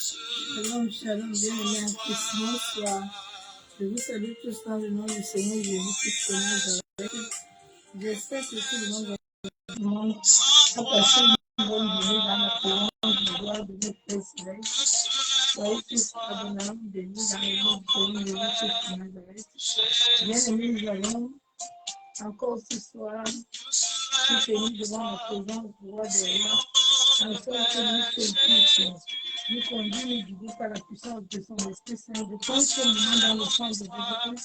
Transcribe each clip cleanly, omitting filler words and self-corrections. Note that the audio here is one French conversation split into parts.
Shalom, shalom, bien-aimés en Christ, bonsoir. Je vous salue tous dans le nom du Seigneur Jésus-Christ de Nazareth. J'espère que tout le monde a passé une bonne journée dans la présence de gloire de notre Père Céleste. Soyez tous abondamment bénis dans le nom du Seigneur Jésus-Christ de Nazareth. Bien-aimés, nous allons encore ce soir nous tenir devant la présence du roi des rois, en sorte que nous conduit, nous guider par la puissance de son Esprit Saint. Je pense ce moment dans le sang de Jésus-Christ de Nazareth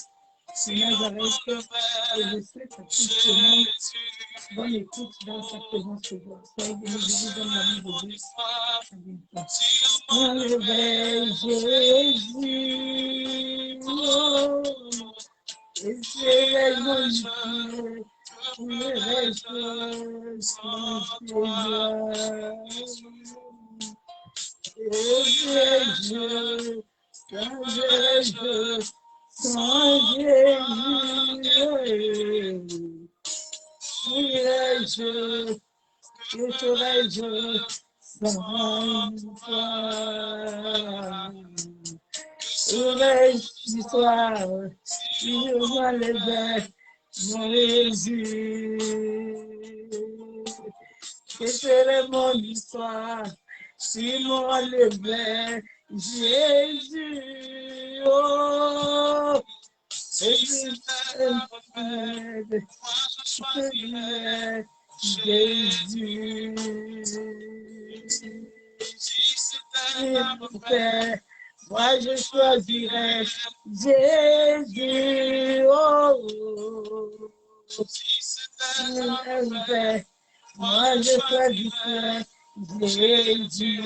et je souhaite à tout le monde bonne écoute dans sa présence de gloire. Soyez bénis, je vous donne la vie de Dieu. On réveille Jésus, oh, et c'est mon Dieu. On réveille Jésus, Jésus, sans Jésus, que ferais-je sans toi? Ferais-je soir, si je m'enlevais, mon Jésus? Que serait mon histoire si m'enlevait Jésus? Oh, Jésus, moi je choisirais Jésus. Oh, moi je choisirais Jésus.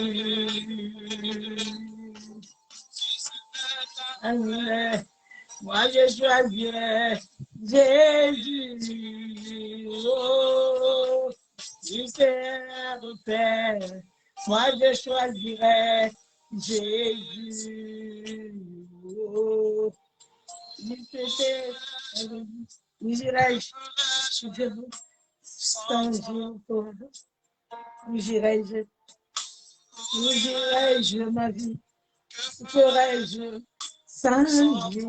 Moi je choisirais Jésus. Oh, super Père. Moi je choisirais Jésus. Oh, où j'irais-je sans jour pour vous? Où j'irais-je? Où j'irais-je ma vie? Où ferais-je sans Jésus?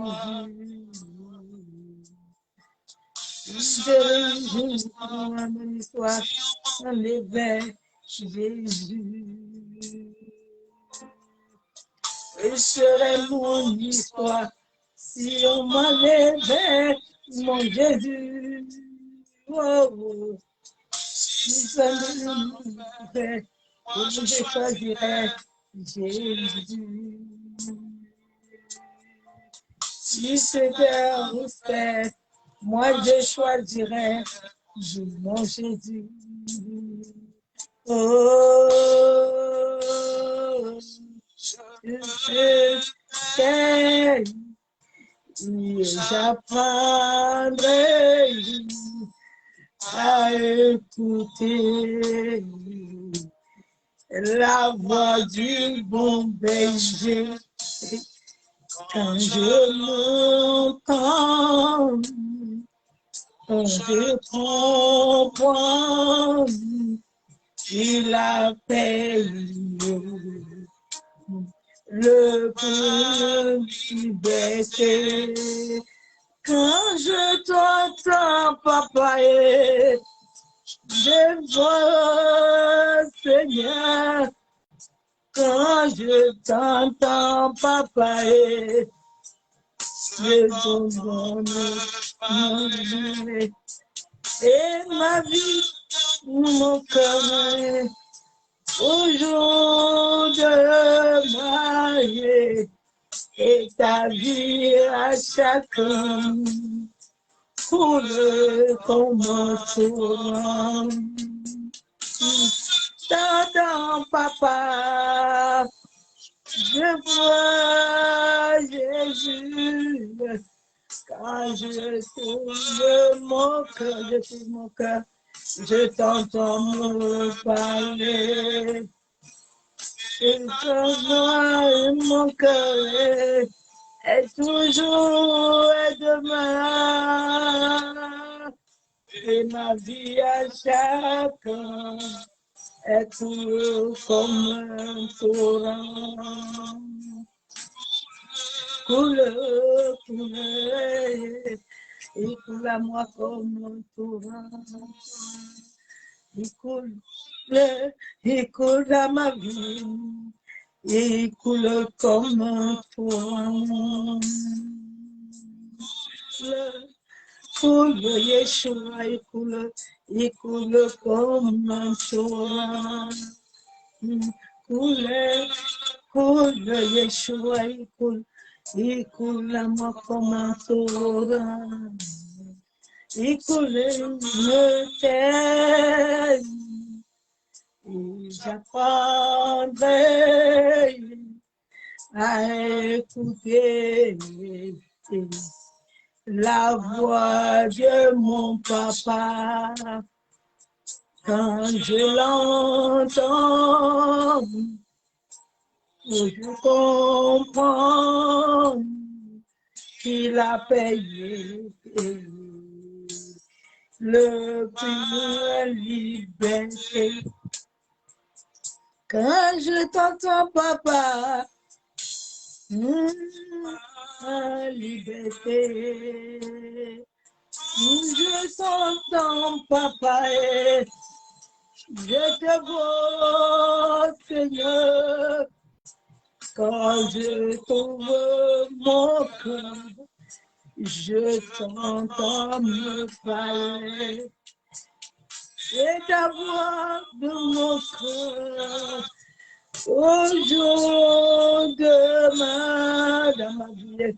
Jésus, mon histoire, enlevait Jésus. Et serait mon histoire si on m'enlevait mon Jésus. Oh, je choisirais Jésus. Si c'était un fait, moi je choisirais mon Jésus. Oh, je sais que j'apprendrai à écouter la voix du bon berger. Quand je m'entends, quand je comprends, il appelle le petit berger. Quand je t'entends, papa, je vois, Seigneur. Quand je t'entends, papa, je donne et ma vie, mon cœur, au jour de marier, et ta vie à chacun pour le commencement. T'entends, papa, je vois Jésus. Quand je trouve mon cœur, je t'entends me parler. Et mon cœur est toujours demain. Et ma vie à chacun est toujours comme un torrent. coule, coule, il coule à moi comme un torrent. Il coule dans ma vie, il coule comme un torrent. Coule, Yeshua, il coule comme un torrent. Coule, Yeshua, il coule à moi comme un torrent. Il coule le terre, et j'apprendrai à écouter la voix de mon papa. Quand je l'entends, je comprends qu'il a payé le prix de liberté. Quand je t'entends, papa, la liberté. Je t'entends, papa, et je te vois, Seigneur. Quand je trouve mon cœur, je t'entends me parler. Et ta voix de mon cœur, au jour de ma vie,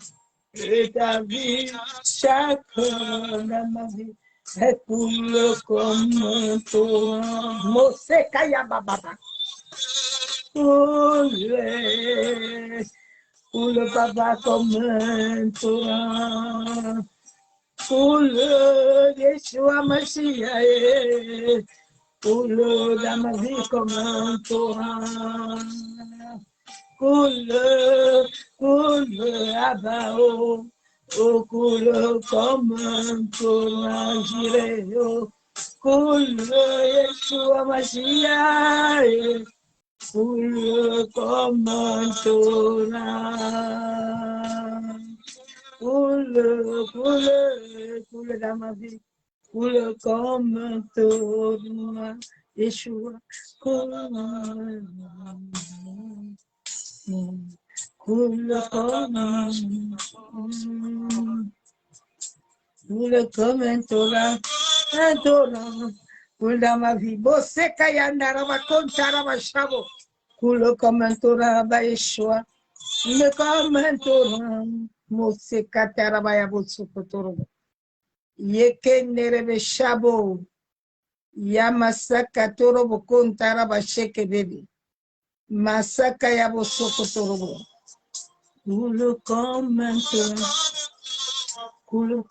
et ta vie, chacun dans ma vie, est coule comme un torrent. Mose kaya bababa. Coule papa comme un torrent. Coule Yeshua Mashiach. Coule dans ma vie comme un torrent. Coule, Abao. Oh, coule comme un torrent, j'irai. Coule Yeshua Mashiach. Coule comme un torrent. Coule dans ma vie. Coule comme un torrent. Yeshua, coule comme un torrent, coule dans ma vie. Bosse kayanda raba konta raba shabo. Coule comme un torrent, ba Yeshua. Coule comme un torrent. Mose kataraba yabo sokotoro. Yeke nerebe shabo. Yamasaka torobo konta raba sheke baby. Masaka yabo sokotoro. Coule comme un torrent. Coule,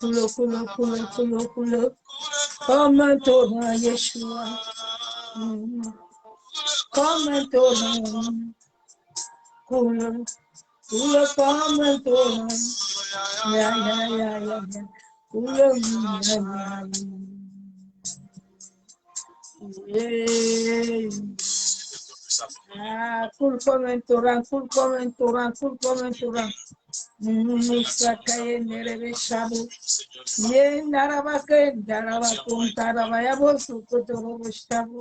comme un torrent, Yeshua. Comme un torrent. Coule comme un torrent. Ya. Coule, coule comme un torrent, coule comme un torrent, coule comme un torrent. Sakaye nerebe shabu. Ye narabake narabakun tarabaya sukotoro shabu.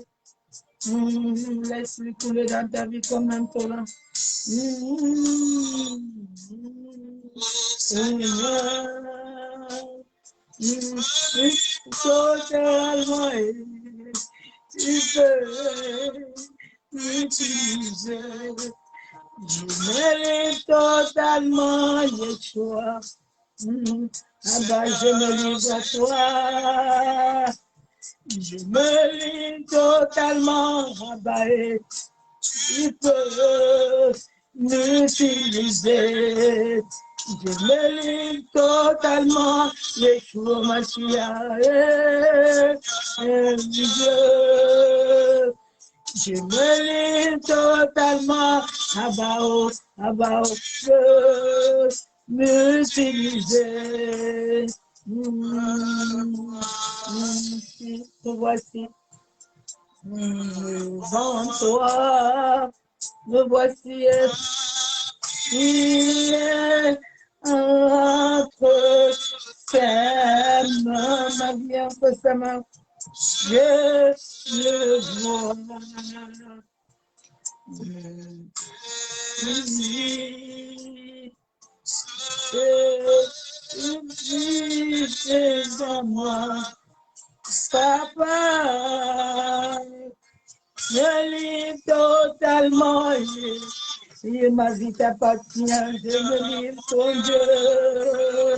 Laisse-lui couler dans ta vie comme un torrent. Totalement, tu peux m'utiliser. Je mérite totalement, Yeshua. Abba, je me livre à toi. Je me livre totalement, Abba. Tu peux m'utiliser. Je me livre totalement, Yeshua Mashiach. Je me livre totalement, Abba, m'utiliser. Te voici, devant toi, me voici, ma vie incessamment. Je le vois. C'est à moi, Papa, je livre totalement, si ma vie t'appartient, je me livre ton Dieu.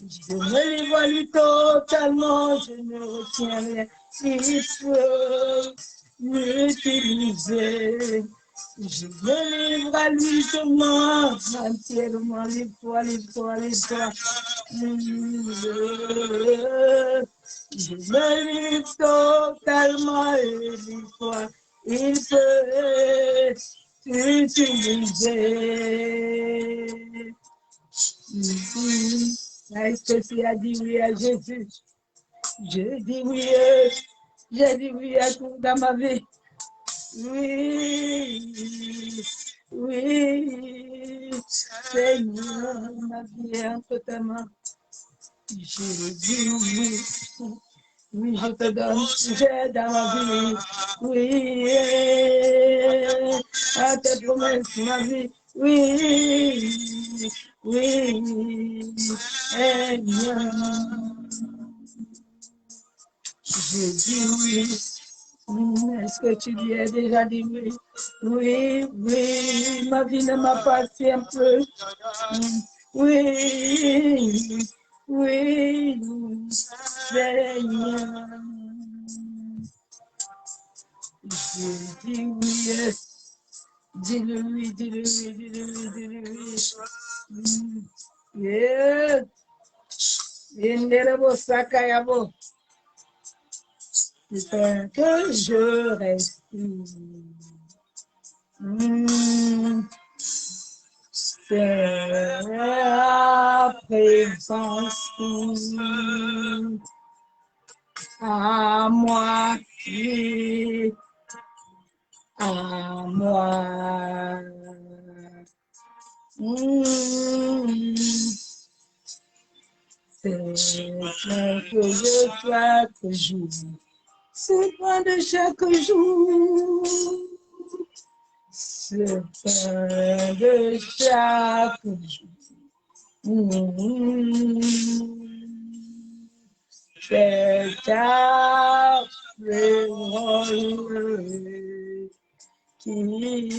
Je me livre à lui totalement, je ne retiens rien, il peut m'utiliser. Je me livre à lui seulement, entièrement, livre-toi, livre-toi, livre-toi. Je me livre totalement et livre-toi, il peut t'utiliser. Est-ce que tu as dit oui à Jésus? Je dis oui, j'ai dit oui à tout dans ma vie. Oui, oui, Seigneur, ma vie est entre tes mains. Je dis oui, oui, je te donne, j'ai dans ma vie. Oui, à tes promesses, ma vie. Oui, oui, Seigneur. Je dis oui. Est-ce que tu lui as déjà dit oui? Oui, oui, ma vie ne m'appartient plus. Oui, oui, Seigneur. Je dis oui. Dis-le oui, dis-le oui, dis-le oui, dis-le oui. Yes. Inderebo sakayabo. C'est que je respire. C'est la présence à moi qui à moi. C'est ce que je fais toujours. C'est pas de chaque jour. C'est pas de chaque jour. C'est ta parole qui m'est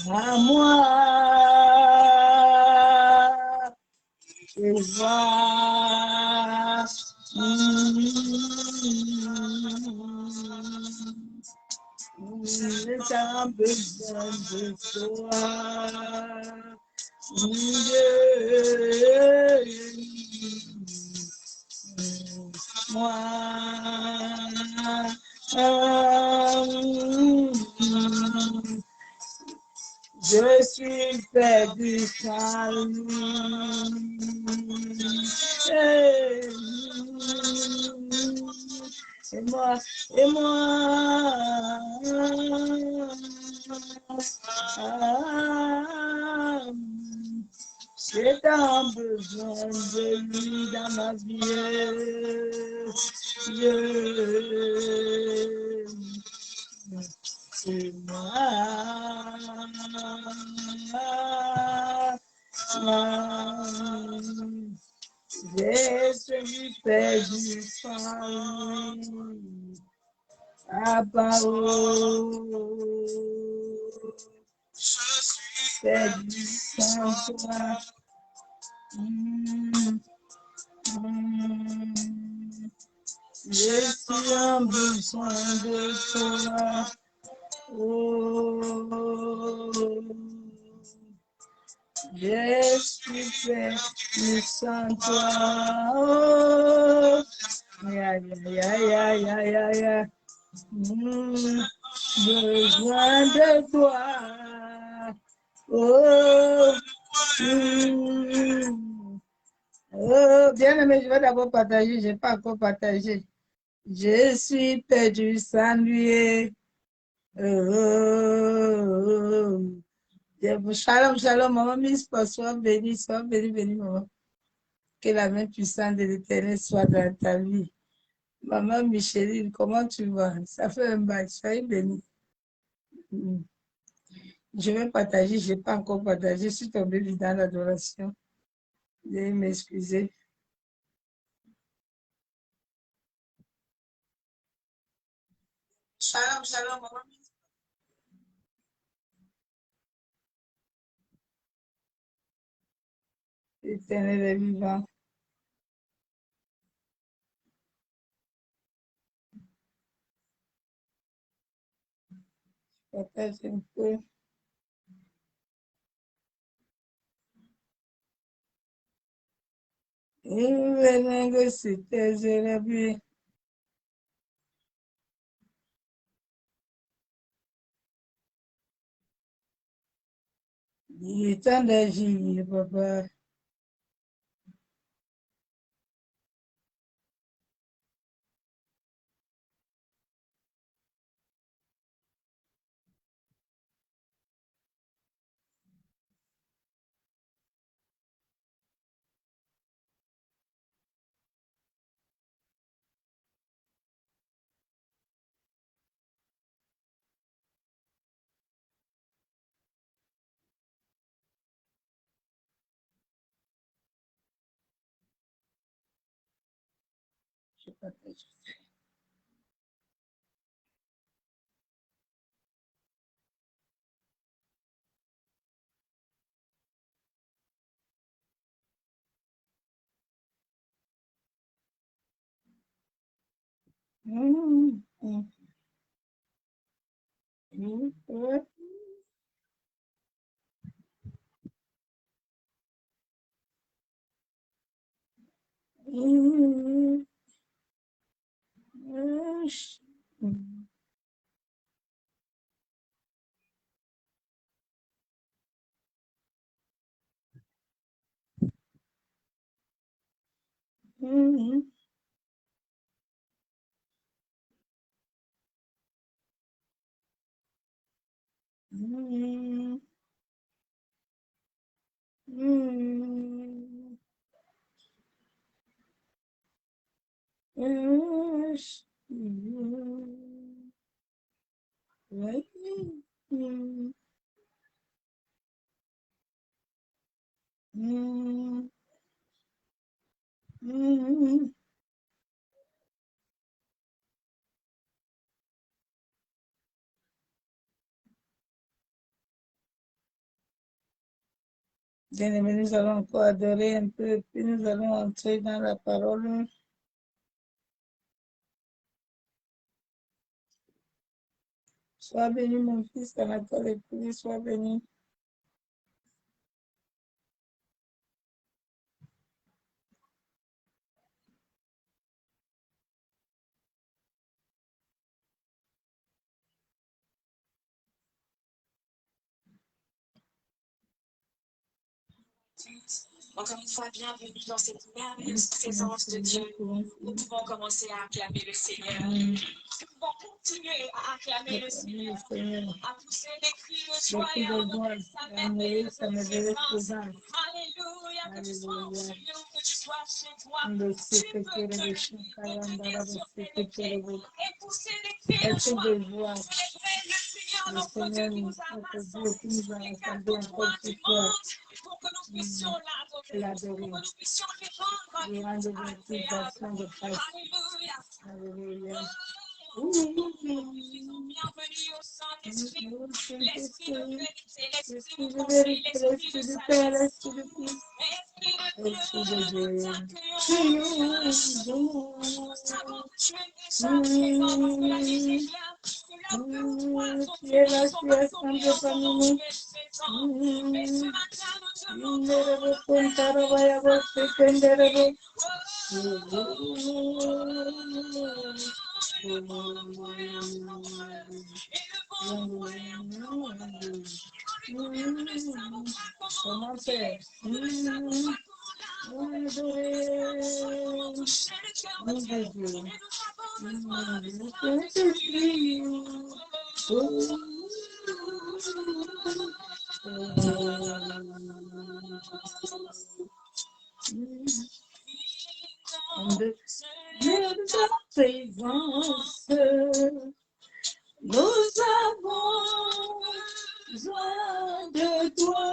à moi. Je vois. J'ai besoin de toi. Moi. Je suis fait du salut. Et moi, j'ai tant besoin de lui dans ma vie. C'est moi. Je suis fait du salut. Fait du saint. Je suis en besoin de toi. Oh, je suis fait du sans toi. Oh, ya, ya, ya, ya, ya, ya. Besoin de toi. Oh, oh, bien aimé, je vais d'abord partager. Je n'ai pas encore partagé. Je suis perdu sans lui. Oh, Shalom, shalom, maman Miss, sois bénie, bénie, maman. Que la main puissante de l'Éternel soit dans ta vie. Maman Micheline, comment tu vas? Ça fait un bail, soyez bénie. Je vais partager, je n'ai pas encore partagé, je suis tombée dans l'adoration. Veuillez m'excuser. Shalom, shalom, maman. L'Éternel est vivant. Je partage un peu. Venez négocier, je l'ai vu. Il est temps d'agir, papa. Je partage. Bien-aimés, nous allons encore adorer un peu, puis nous allons entrer dans la parole. Sois béni, mon fils, Anatole épouse, sois béni. Encore une fois, bienvenue dans cette merveilleuse présence de Dieu. Nous pouvons commencer à acclamer le Seigneur. Nous pouvons continuer à acclamer le Seigneur, à pousser des cris de joie et à reconnaître sa merveilleuse présence. Alléluia, que tu sois au milieu, que tu sois chez toi. Tu peux te lever sur tes pieds et pousser des cris de joie pour célébrer le Seigneur, notre Dieu qui nous a rassemblés sur les quatre coins du monde pour que nous puissions l'adorer, pour que nous puissions lui rendre agréable. Alléluia. Alléluia. Bienvenue au Saint-Esprit, l'Esprit de vérité, l'Esprit de conseil, l'Esprit de sagesse, Esprit de Dieu, nous t'accueillons. Nous savons que tu es déjà présent parce que la Bible est claire, que là où deux ou trois sont unis sont rassemblés en ton nom, tu es présent. Mais ce matin, nous te demandons de comment faire. ta présence, nous avons besoin de toi.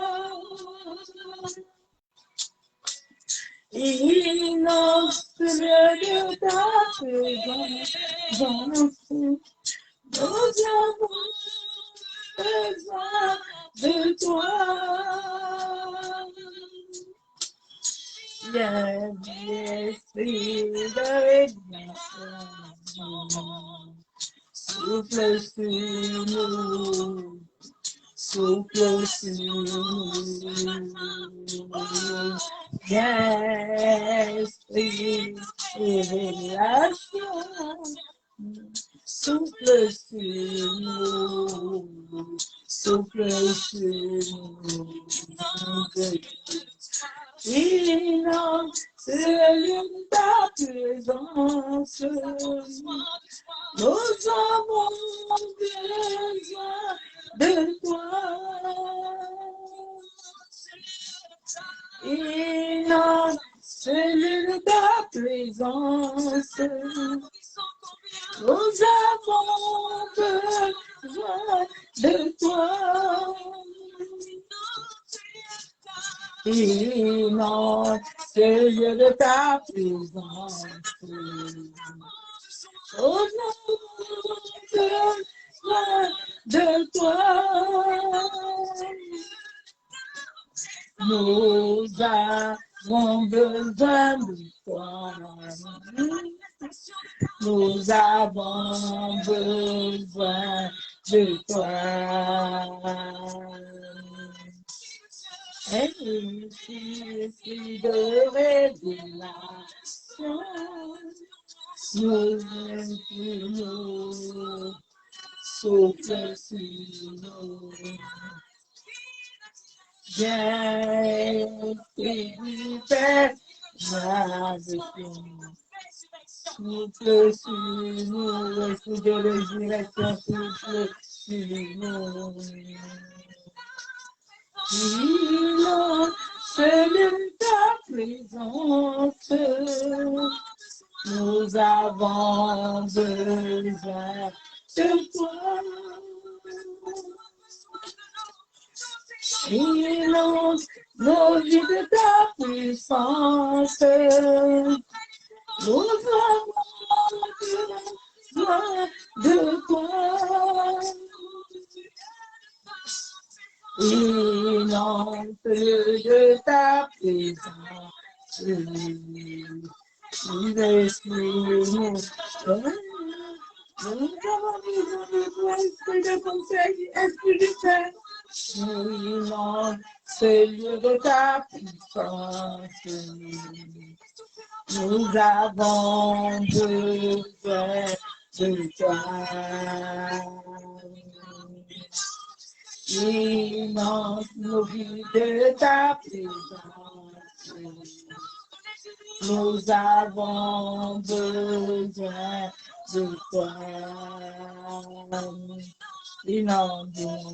Innocent de ta présence, nous avons besoin de toi. L'esprit de souffle sur nous, souffle sur nous. L'esprit révélation, souffle sur nous, souffle sur nous. Innocent de ta présence, nous avons besoin de toi. Innocent de ta présence, nous avons besoin de toi. Innocent de ta présence, nous avons besoin de toi. Nous avons besoin de toi. Nous avons besoin de toi. Esprit de révélation, nous souffle sur nous. Esprit du Père, souffle sur nous. Esprit de résurrection, souffle sur nous. Innocent ta présence, nous avons besoin de toi. Innocent, nos vies de ta puissance, nous avons besoin de toi. Innocent de ta présence, nous avons besoin de toi, esprit de conseil, esprit de paix. Innocent de ta puissance, nous avons besoin de toi. Innocent, nos vies de ta présence, nous avons besoin de toi. Innocent,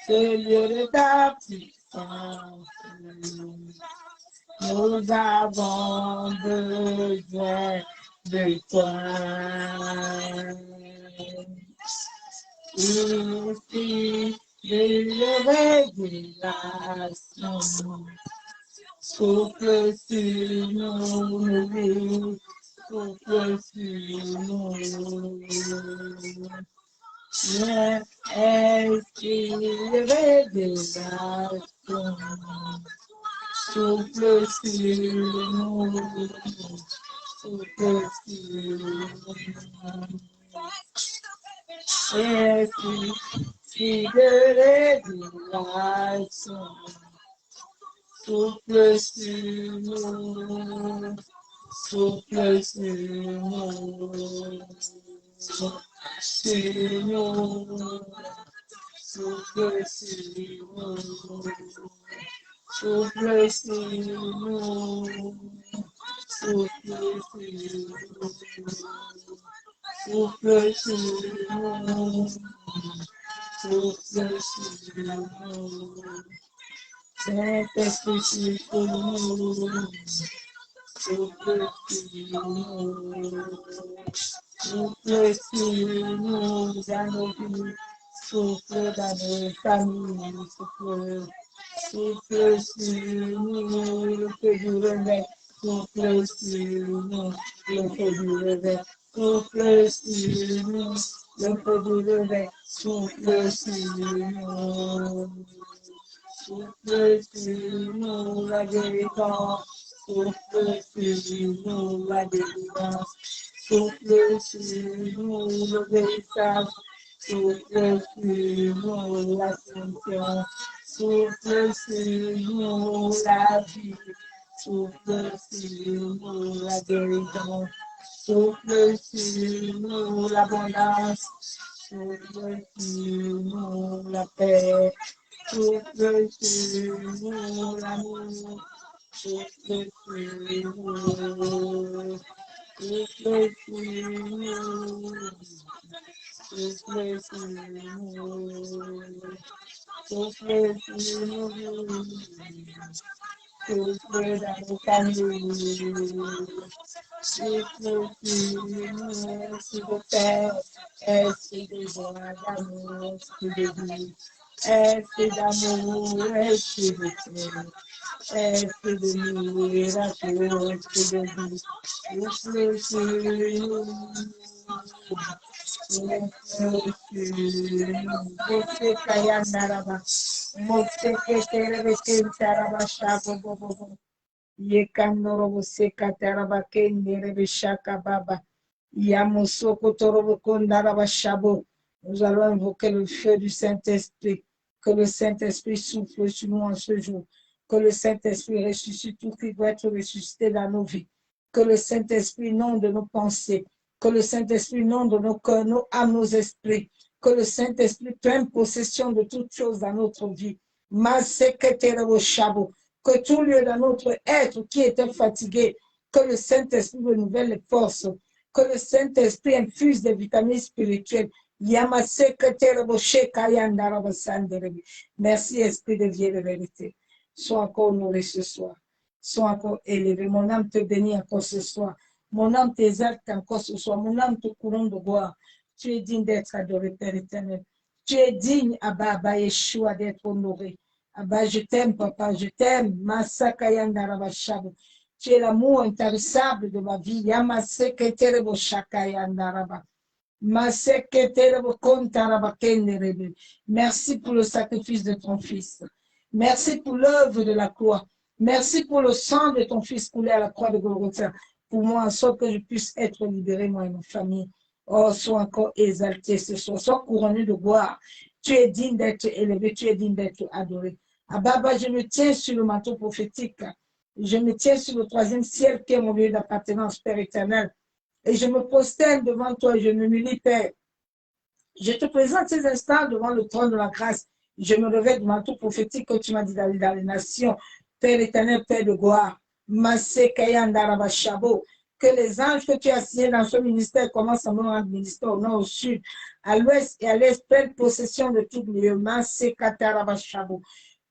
Seigneur de ta puissance, nous avons besoin de toi. Ici, de révélation, souffle sur nous, souffle sur nous. Esprit de révélation, souffle sur nous, souffle sur nous. Esprit de révélation, souffle sur nous, souffle sur nous, sur nous, souffle sur nous, souffle sur nous, souffle sur nous. Souffle sur nous, souffle sur nous. Saint-Esprit, sur nous. Souffle sur nous. Souffle sur nous dans nos vies. Souffle dans nos familles. Souffle sur nous, le feu du réveil. Souffle sur nous, le feu du réveil. Souffle sur nous, le feu du réveil. Souffle sur nous. Souffle sur nous, la délivrance. Souffle sur nous, la délivrance. Souffle sur nous, le véritable. Souffle sur nous, l'ascension. Souffle sur nous, la vie. Souffle sur nous, la guérison. Souffle sur nous, l'abondance. Souffle sur nous, la paix. Souffle sur nous, l'amour. Souffle sur nous. Souffle sur nous. Souffle sur nous. Souffle sur nous. Souffle dans nos familles. Souffle sur nous, s'il vous plaît. Esprit de joie, d'amour, esprit de vie. Esprit d'amour, esprit de paix. Esprit de miracle, esprit de vie. Souffle sur nous. Mose kaya naraba, mose ketere beken taraba shabo bobo, yekanoro mose kataraba kendere beshaka baba, yamoso kotoro kondaraba shabo. Nous allons invoquer le feu du Saint-Esprit, que le Saint-Esprit souffle sur nous en ce jour, que le Saint-Esprit ressuscite tout qui doit être ressuscité dans nos vies, que le Saint-Esprit inonde nos pensées, que le Saint-Esprit inonde nos cœurs, nos âmes, nos esprits, que le Saint-Esprit prenne possession de toutes choses dans notre vie. Que tout lieu dans notre être qui était fatigué, que le Saint-Esprit renouvelle les forces, que le Saint-Esprit infuse des vitamines spirituelles. Merci, Esprit de vie et de vérité. Sois encore honoré ce soir. Sois encore élevé. Mon âme te bénit encore ce soir. Mon âme t'exalte encore ce soir. Mon âme te couronne de gloire. Tu es digne d'être adoré, Père éternel. Tu es digne, Abba Yeshua, d'être honoré. Abba, je t'aime, Papa, je t'aime. Tu es l'amour intarissable de ma vie. Merci pour le sacrifice de ton Fils. Merci pour l'œuvre de la croix. Merci pour le sang de ton Fils coulé à la croix de Golgotha. Pour moi, en sorte que je puisse être libéré, moi et ma famille. Oh, sois encore exalté ce soir. Sois couronné de gloire. Tu es digne d'être élevé. Tu es digne d'être adoré. Abba, je me tiens sur le manteau prophétique. Je me tiens sur le troisième ciel qui est mon lieu d'appartenance, Père éternel. Et je me prosterne devant toi et je me m'humilie, Père. Je te présente ces instants devant le trône de la grâce. Je me revêt du manteau prophétique que tu m'as dit d'aller dans les nations. Père éternel, Père de gloire. Que les anges que tu as signés dans ce ministère commencent à me rendre ministère au nord, au sud, à l'ouest et à l'est, prennent possession de tout lieu.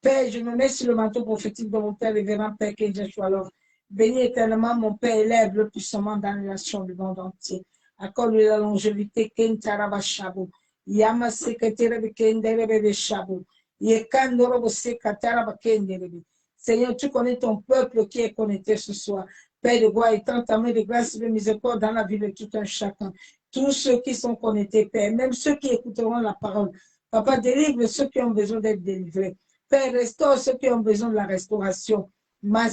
Père, je me mets sur le manteau prophétique de mon Père, révérend Père Kenjashwalov. Bénis éternellement mon Père, élève le puissamment dans les nations du monde entier. Accorde-lui la longévité, Kentarabashabo. Yama sekatera Kenderebe Shabo. Yekandorobo sekatara Kenderebe. Seigneur, tu connais ton peuple qui est connecté ce soir. Père de gloire, étends ta main de grâce et de miséricorde dans la vie de tout un chacun. Tous ceux qui sont connectés, Père, même ceux qui écouteront la parole. Papa, délivre ceux qui ont besoin d'être délivrés. Père, restaure ceux qui ont besoin de la restauration. La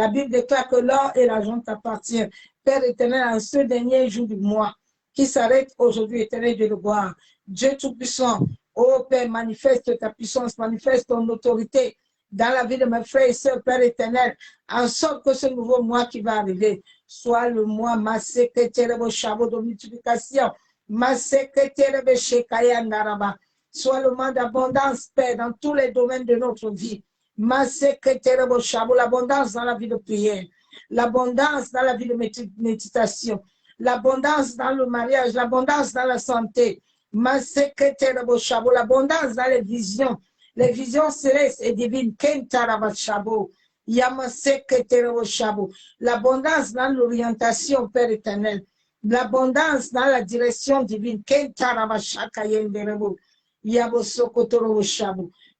Bible déclare que l'or et l'argent t'appartiennent. Père éternel, en ce dernier jour du mois, qui s'arrête aujourd'hui, éternel Dieu de gloire. Dieu Tout-Puissant, ô Père, manifeste ta puissance, manifeste ton autorité dans la vie de mes frères et sœurs, Père éternel, en sorte que ce nouveau mois qui va arriver soit le mois de multiplication, soit le mois d'abondance, Père, dans tous les domaines de notre vie. L'abondance dans la vie de prière, l'abondance dans la vie de méditation, l'abondance dans le mariage, l'abondance dans la santé, L'abondance dans les visions célestes et divines. L'abondance dans l'orientation, Père éternel. L'abondance dans la direction divine.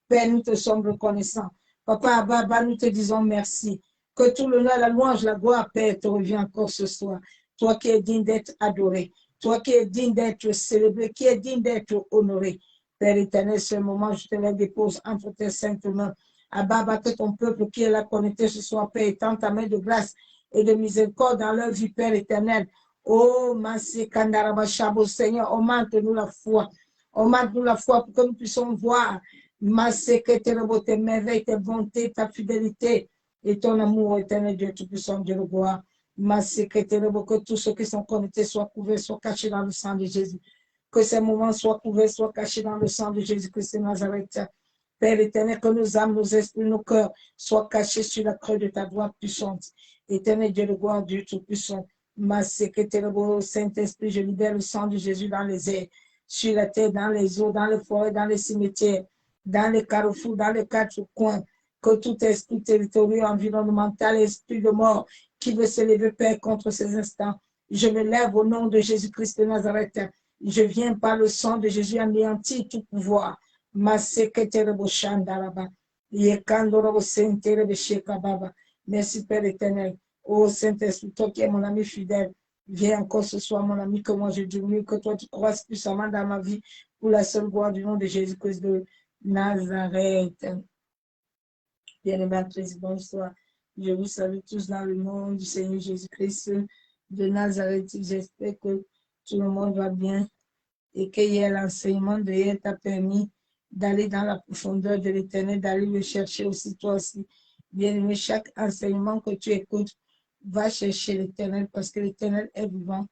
Père, nous te sommes reconnaissants. Papa Abba, nous te disons merci. Que tout l'honneur, la louange, la gloire, Père, te revient encore ce soir. Toi qui es digne d'être adoré. Toi qui es digne d'être célébré, qui est digne d'être honoré. Père éternel, ce moment, je te le dépose entre tes saintes mains. Abba, que ton peuple qui est là connecté ce soir, Père, étend ta main de grâce et de miséricorde dans leur vie, Père éternel. Oh, Masé Kandarabashabo, Seigneur, augmente-nous la foi. Augmente-nous la foi pour que nous puissions voir, Masé Keterebo, tes merveilles, tes bontés, ta fidélité et ton amour éternel, Dieu Tout-Puissant, Dieu le gloire. Que tous ceux qui sont connectés soient couverts, soient cachés dans le sang de Jésus. Que ces moments soient couverts, soient cachés dans le sang de Jésus-Christ de Nazareth. Père éternel, que nos âmes, nos esprits, nos cœurs soient cachés sur la creux de ta droite puissante. Éternel Dieu de gloire, Dieu Tout-Puissant. Saint-Esprit, je libère le sang de Jésus dans les airs, sur la terre, dans les eaux, dans les forêts, dans les cimetières, dans les carrefours, dans les quatre coins. Que tout esprit territorial, environnemental, esprit de mort, qui veut se lever, Père, contre ces instants. Je me lève au nom de Jésus-Christ de Nazareth. Je viens par le sang de Jésus anéantir tout pouvoir. Merci, Père éternel. Oh Saint-Esprit, toi qui es mon ami fidèle, viens encore ce soir, mon ami, que moi je diminue, que toi tu croisses puissamment dans ma vie pour la seule gloire du nom de Jésus-Christ de Nazareth. Bien-aimé président, bonsoir. Je vous salue tous dans le nom du Seigneur Jésus-Christ de Nazareth. J'espère que tout le monde va bien et que hier l'enseignement de hier t'a permis d'aller dans la profondeur de l'Éternel, d'aller le chercher aussi toi aussi. Bien-aimé, chaque enseignement que tu écoutes, va chercher l'Éternel parce que l'Éternel est vivant.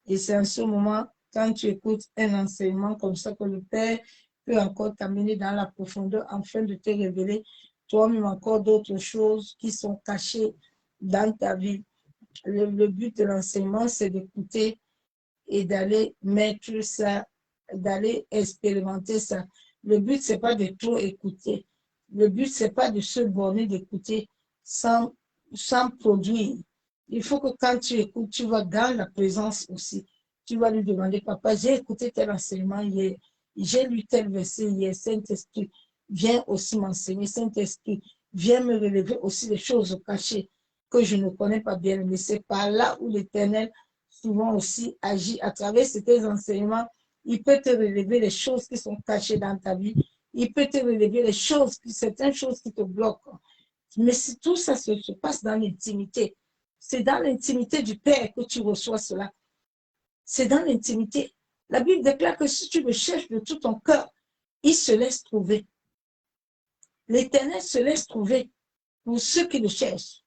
Et c'est en ce moment, quand tu écoutes un enseignement comme ça, que le Père peut encore t'amener dans la profondeur afin de te révéler toi-même encore d'autres choses qui sont cachées dans ta vie. Le but de l'enseignement, c'est d'écouter et d'aller mettre ça, d'aller expérimenter ça. Le but, c'est pas de trop écouter. Le but, c'est pas de se borner d'écouter sans produire. Il faut que quand tu écoutes, tu vas dans la présence aussi. Tu vas lui demander, papa, j'ai écouté tel enseignement hier, j'ai lu tel verset hier, Saint-Esprit, viens aussi m'enseigner, Saint-Esprit, viens me relever aussi les choses cachées que je ne connais pas bien. Mais c'est par là où l'Éternel souvent aussi agit à travers ces enseignements. Il peut te relever les choses qui sont cachées dans ta vie. Il peut te relever les choses, certaines choses qui te bloquent. Mais si tout ça se passe dans l'intimité, c'est dans l'intimité du Père que tu reçois cela. C'est dans l'intimité. La Bible déclare que si tu le cherches de tout ton cœur, il se laisse trouver. L'Éternel se laisse trouver pour ceux qui le cherchent.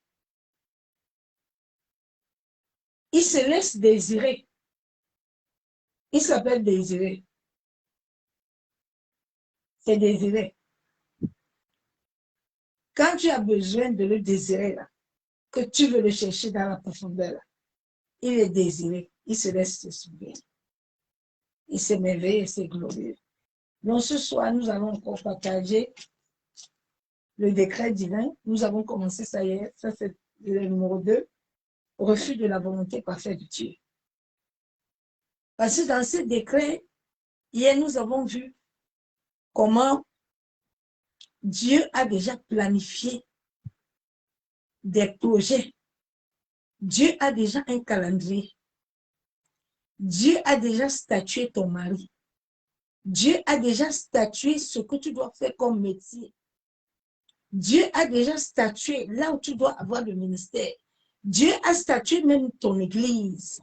Il se laisse désirer. Il s'appelle désirer. C'est désirer. Quand tu as besoin de le désirer, là, que tu veux le chercher dans la profondeur, là, il est désiré. Il se laisse se souvenir. Il s'émerveille et c'est glorieux. Donc ce soir, nous allons encore partager le décret divin. Nous avons commencé ça hier. Ça, c'est le numéro 2. Refus de la volonté parfaite de Dieu. Parce que dans ce décret, hier, nous avons vu comment Dieu a déjà planifié des projets. Dieu a déjà un calendrier. Dieu a déjà statué ton mari. Dieu a déjà statué ce que tu dois faire comme métier. Dieu a déjà statué là où tu dois avoir le ministère. Dieu a statué même ton église.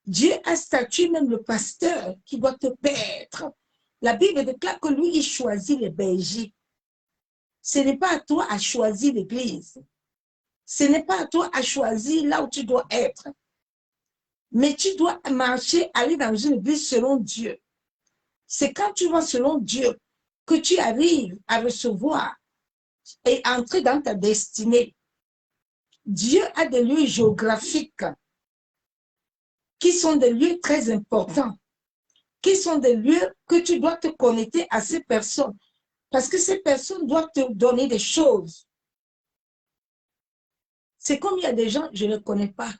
Dieu a statué même le pasteur qui doit te paître. La Bible déclare que lui, il choisit les bergers. Ce n'est pas à toi à choisir l'église. Ce n'est pas à toi à choisir là où tu dois être. Mais tu dois marcher, aller dans une église selon Dieu. C'est quand tu vas selon Dieu que tu arrives à recevoir et entrer dans ta destinée. Dieu a des lieux géographiques qui sont des lieux très importants. qui sont des lieux que tu dois te connecter à ces personnes. Parce que ces personnes doivent te donner des choses. C'est comme il y a des gens, je ne connais pas.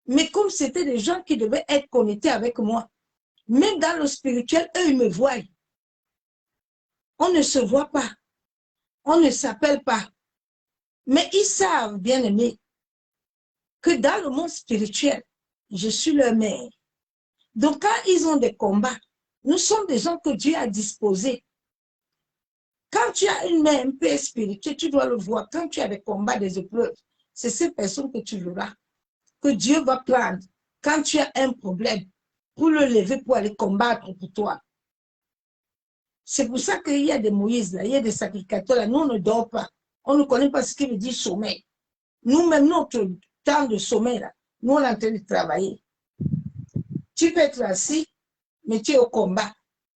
Mais comme c'était des gens qui devaient être connectés avec moi, même dans le spirituel, eux, ils me voient. On ne se voit pas. On ne s'appelle pas. Mais ils savent, bien aimés, que dans le monde spirituel, je suis leur mère. Donc, quand ils ont des combats, nous sommes des gens que Dieu a disposés. Quand tu as une mère un peu spirituelle, tu dois le voir. Quand tu as des combats, des épreuves, c'est ces personnes que tu verras, que Dieu va prendre quand tu as un problème pour le lever, pour aller combattre pour toi. C'est pour ça qu'il y a des Moïse, là, il y a des sacrificateurs, là. Nous, on ne dort pas. On ne connaît pas ce qui veut dire sommeil. Nous-mêmes, notre temps de sommeil, là, nous, on est en train de travailler. Tu peux être assis, mais tu es au combat.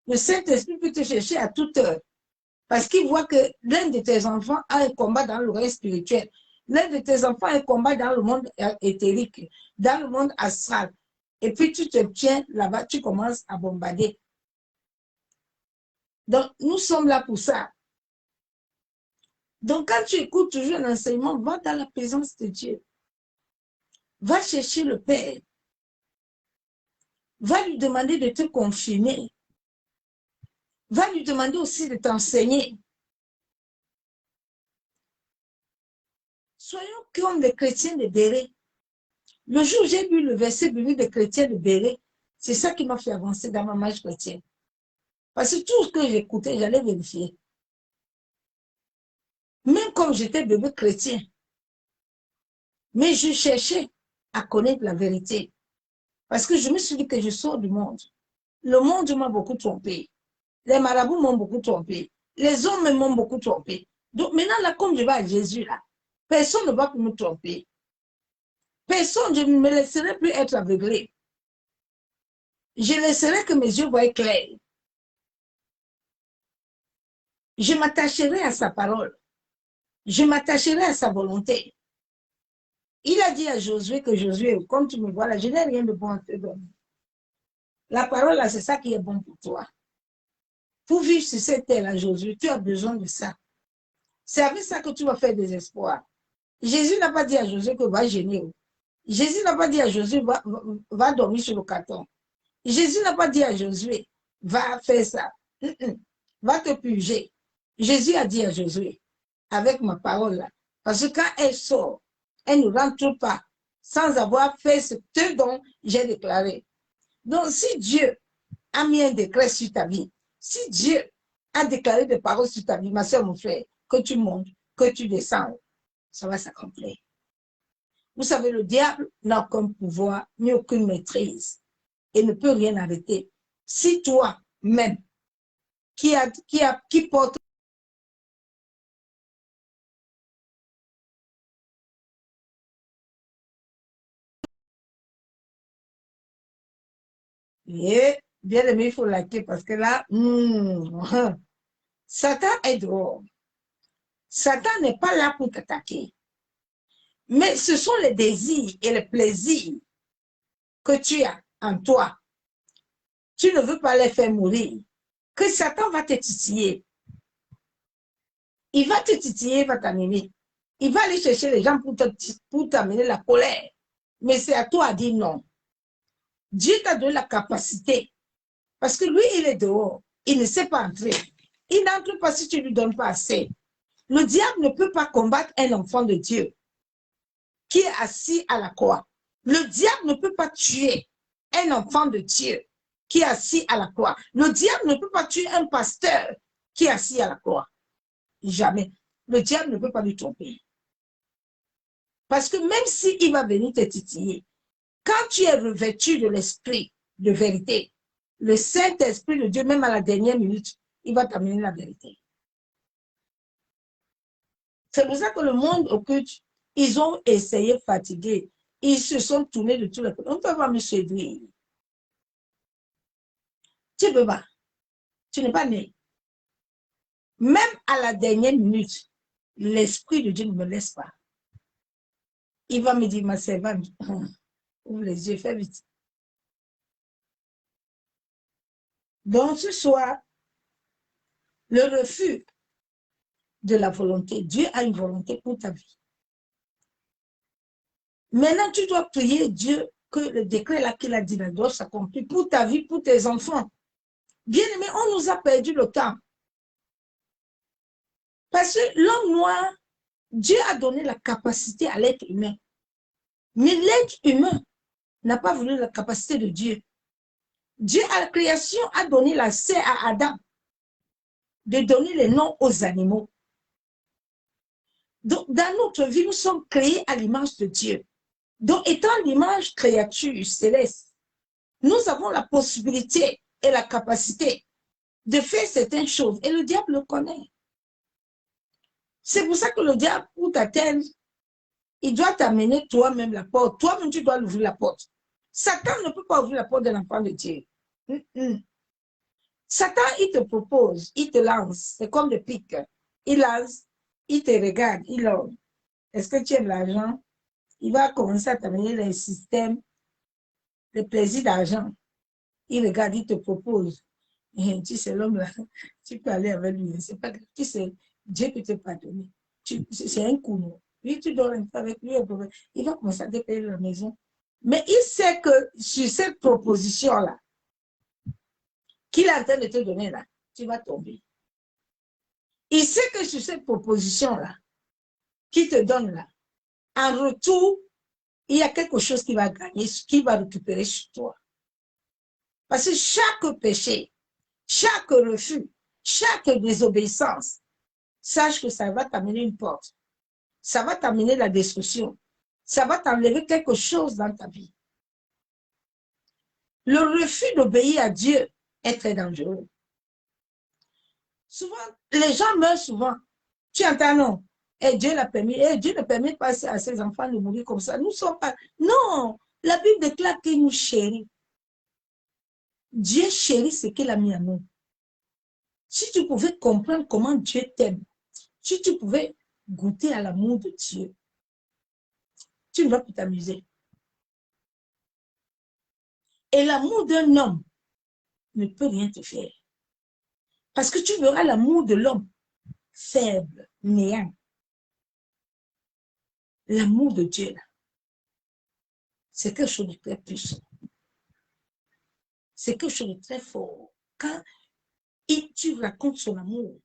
Le Saint-Esprit peut te chercher à toute heure. Parce qu'il voit que l'un de tes enfants a un combat dans le règne spirituel. L'un de tes enfants a un combat dans le monde éthérique, dans le monde astral. Et puis tu te tiens là-bas, tu commences à bombarder. Donc, nous sommes là pour ça. Donc, quand tu écoutes toujours un enseignement, va dans la présence de Dieu. Va chercher le Père. Va lui demander de te confirmer. Va lui demander aussi de t'enseigner. Soyons comme les chrétiens de Béret. Le jour où j'ai lu le verset biblique des chrétiens de Béret, c'est ça qui m'a fait avancer dans ma marche chrétienne. Parce que tout ce que j'écoutais, j'allais vérifier. Même comme j'étais bébé chrétien. Mais je cherchais à connaître la vérité. Parce que je me suis dit que je sors du monde. Le monde m'a beaucoup trompé. Les marabouts m'ont beaucoup trompé. Les hommes m'ont beaucoup trompé. Donc maintenant, là, comme je vais à Jésus, là, personne ne va plus me tromper. Personne, je ne me laisserai plus être aveuglé. Je laisserai que mes yeux voient clair. Je m'attacherai à sa parole. Je m'attacherai à sa volonté. Il a dit à Josué que Josué, comme tu me vois là, je n'ai rien de bon à te donner. La parole là, c'est ça qui est bon pour toi. Pour vivre sur cette terre-là, Josué, tu as besoin de ça. C'est avec ça que tu vas faire des espoirs. Jésus n'a pas dit à Josué que va gêner. Jésus n'a pas dit à Josué, va dormir sur le carton. Jésus n'a pas dit à Josué, va faire ça. Va te purger. Jésus a dit à Josué, avec ma parole là, parce que quand elle sort, elle ne rentre pas sans avoir fait ce dont j'ai déclaré. Donc, si Dieu a mis un décret sur ta vie, si Dieu a déclaré des paroles sur ta vie, ma soeur, mon frère, que tu montes, que tu descends, ça va s'accomplir. Vous savez, le diable n'a aucun pouvoir, ni aucune maîtrise, et ne peut rien arrêter. Si toi-même, qui porte et bien aimé, il faut liker parce que là, Satan est dehors. Satan n'est pas là pour t'attaquer. Mais ce sont les désirs et les plaisirs que tu as en toi. Tu ne veux pas les faire mourir. Que Satan va te titiller. Il va te titiller, il va t'amener. Il va aller chercher les gens pour t'amener la colère. Mais c'est à toi à dire non. Dieu t'a donné la capacité. Parce que lui, il est dehors. Il ne sait pas entrer. Il n'entre pas si tu ne lui donnes pas assez. Le diable ne peut pas combattre un enfant de Dieu qui est assis à la croix. Le diable ne peut pas tuer un enfant de Dieu qui est assis à la croix. Le diable ne peut pas tuer un pasteur qui est assis à la croix. Jamais. Le diable ne peut pas lui tromper. Parce que même s'il va venir te titiller, quand tu es revêtu de l'esprit de vérité, le Saint-Esprit de Dieu, même à la dernière minute, il va t'amener la vérité. C'est pour ça que le monde occulte, ils ont essayé fatiguer. Ils se sont tournés de tous les côtés. On ne peut pas me séduire. Tu ne peux pas. Tu n'es pas né. Même à la dernière minute, l'Esprit de Dieu ne me laisse pas. Il va me dire, ma servante, ouvre les yeux, fais vite. Donc, ce soir, le refus de la volonté. Dieu a une volonté pour ta vie. Maintenant, tu dois prier Dieu que le décret là qu'il a dit là doit s'accomplir pour ta vie, pour tes enfants. Bien aimé, on nous a perdu le temps. Parce que l'homme noir, Dieu a donné la capacité à l'être humain. Mais l'être humain n'a pas voulu la capacité de Dieu. Dieu, à la création, a donné l'accès à Adam de donner les noms aux animaux. Donc, dans notre vie, nous sommes créés à l'image de Dieu. Donc, étant l'image créature céleste, nous avons la possibilité et la capacité de faire certaines choses. Et le diable le connaît. C'est pour ça que le diable, pour t'atteindre, il doit t'amener toi-même la porte. Toi-même, tu dois ouvrir la porte. Satan ne peut pas ouvrir la porte de l'enfant de Dieu. Satan, il te propose, il te lance. C'est comme des pics. Il lance, il te regarde, il lance. Est-ce que tu aimes l'argent? Il va commencer à t'amener les systèmes, le plaisir d'argent. Il regarde, il te propose. Et tu sais, l'homme là, tu peux aller avec lui. C'est pas, tu sais, Dieu peut te pardonner. C'est un coup, non? Lui, tu dois rentrer avec lui. Il va commencer à te payer la maison. Mais il sait que sur cette proposition-là, qu'il est en train de te donner là, tu vas tomber. Il sait que sur cette proposition-là, qu'il te donne là, en retour, il y a quelque chose qui va gagner, qui va récupérer sur toi. Parce que chaque péché, chaque refus, chaque désobéissance, sache que ça va t'amener une porte. Ça va t'amener la destruction. Ça va t'enlever quelque chose dans ta vie. Le refus d'obéir à Dieu est très dangereux. Souvent, les gens meurent souvent. Tu entends, non? Et Dieu l'a permis. Et Dieu ne permet pas à ses enfants de mourir comme ça. Nous ne sommes pas... Non! La Bible déclare qu'il nous chérit. Dieu chérit ce qu'il a mis en nous. Si tu pouvais comprendre comment Dieu t'aime, si tu pouvais goûter à l'amour de Dieu, tu ne vas plus t'amuser. Et l'amour d'un homme ne peut rien te faire. Parce que tu verras l'amour de l'homme faible, néant. L'amour de Dieu, là, c'est quelque chose de très puissant. C'est quelque chose de très fort. Quand tu racontes son amour,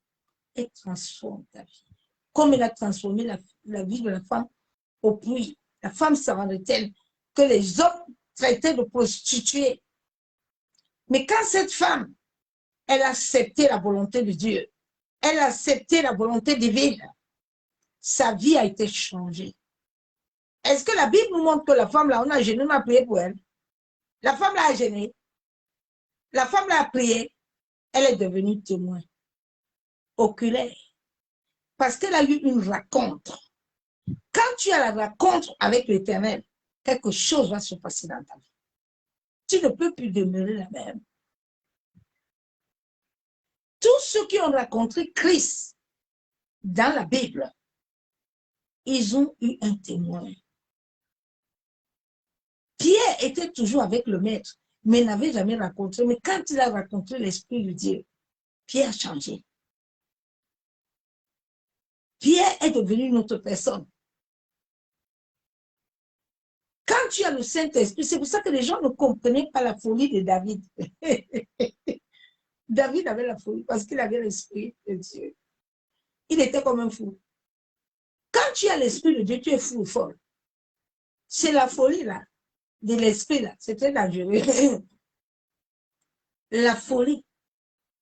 elle transforme ta vie. Comme elle a transformé la vie de la femme au puits. La femme samaritaine que les hommes traitaient de prostituée. Mais quand cette femme, elle a accepté la volonté de Dieu, elle a accepté la volonté divine, sa vie a été changée. Est-ce que la Bible nous montre que la femme là, on a gêné, on a prié pour elle? La femme là a gêné. La femme là a prié. Elle est devenue témoin oculaire. Parce qu'elle a eu une rencontre. Quand tu as la rencontre avec l'Éternel, quelque chose va se passer dans ta vie. Tu ne peux plus demeurer la même. Tous ceux qui ont rencontré Christ dans la Bible, ils ont eu un témoin. Pierre était toujours avec le maître, mais n'avait jamais rencontré. Mais quand il a rencontré l'Esprit de Dieu, Pierre a changé. Pierre est devenu une autre personne. Quand tu as le Saint-Esprit, c'est pour ça que les gens ne comprenaient pas la folie de David. David avait la folie parce qu'il avait l'Esprit de Dieu. Il était comme un fou. Quand tu as l'Esprit de Dieu, tu es fou ou folle. C'est la folie là, de l'Esprit là. C'est très dangereux. La folie.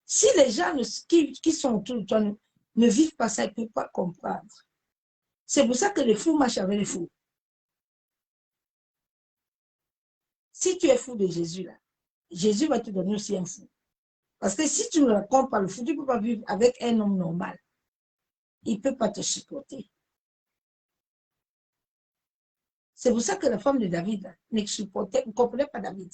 Si les gens qui sont autour de toi ne vivent pas ça, ils ne peuvent pas comprendre. C'est pour ça que les fous marchent avec les fous. Si tu es fou de Jésus là, Jésus va te donner aussi un fou. Parce que si tu ne racontes pas le fou, tu ne peux pas vivre avec un homme normal. Il ne peut pas te supporter. C'est pour ça que la femme de David ne supportait, ne comprenait pas David.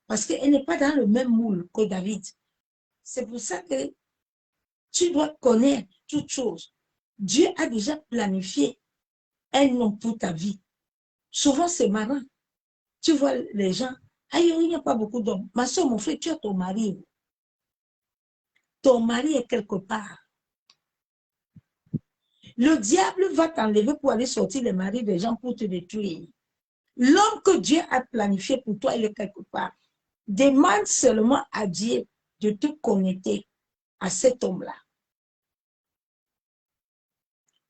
Parce qu'elle n'est pas dans le même moule que David. C'est pour ça que tu dois connaître toutes choses. Dieu a déjà planifié un homme pour ta vie. Souvent, c'est marrant. Tu vois les gens, Aïe, il n'y a pas beaucoup d'hommes. Ma soeur, mon frère, tu as ton mari. Ton mari est quelque part. Le diable va t'enlever pour aller sortir les maris des gens pour te détruire. L'homme que Dieu a planifié pour toi, il est quelque part. Demande seulement à Dieu de te connecter à cet homme-là.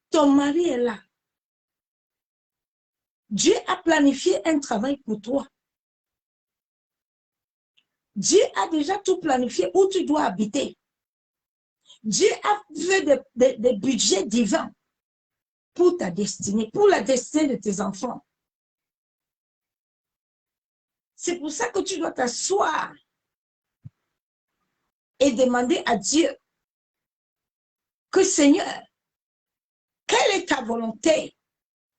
Ton mari est là. Dieu a planifié un travail pour toi. Dieu a déjà tout planifié où tu dois habiter. Dieu a fait des budgets divins pour ta destinée, pour la destinée de tes enfants. C'est pour ça que tu dois t'asseoir et demander à Dieu que Seigneur, quelle est ta volonté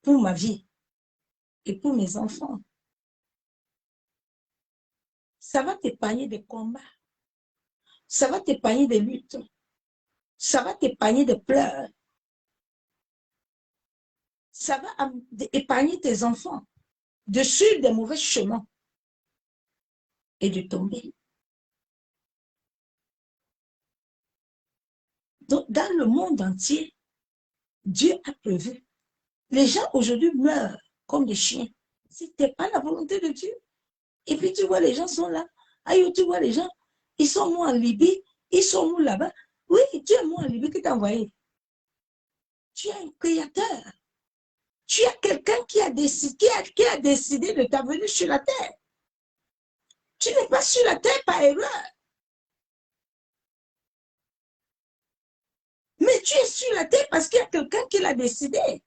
pour ma vie et pour mes enfants? Ça va t'épargner des combats. Ça va t'épargner des luttes. Ça va t'épargner des pleurs. Ça va épargner tes enfants de suivre des mauvais chemins et de tomber. Donc, dans le monde entier, Dieu a prévu. Les gens aujourd'hui meurent comme des chiens. Ce n'était pas la volonté de Dieu. Et puis tu vois, les gens sont là. Aïe, tu vois les gens, ils sont morts en Libye, ils sont morts là-bas. Oui, Dieu est mort en Libye qui t'a envoyé. Tu es un créateur. Tu as quelqu'un qui a décidé de t'amener sur la terre. Tu n'es pas sur la terre par erreur. Mais tu es sur la terre parce qu'il y a quelqu'un qui l'a décidé.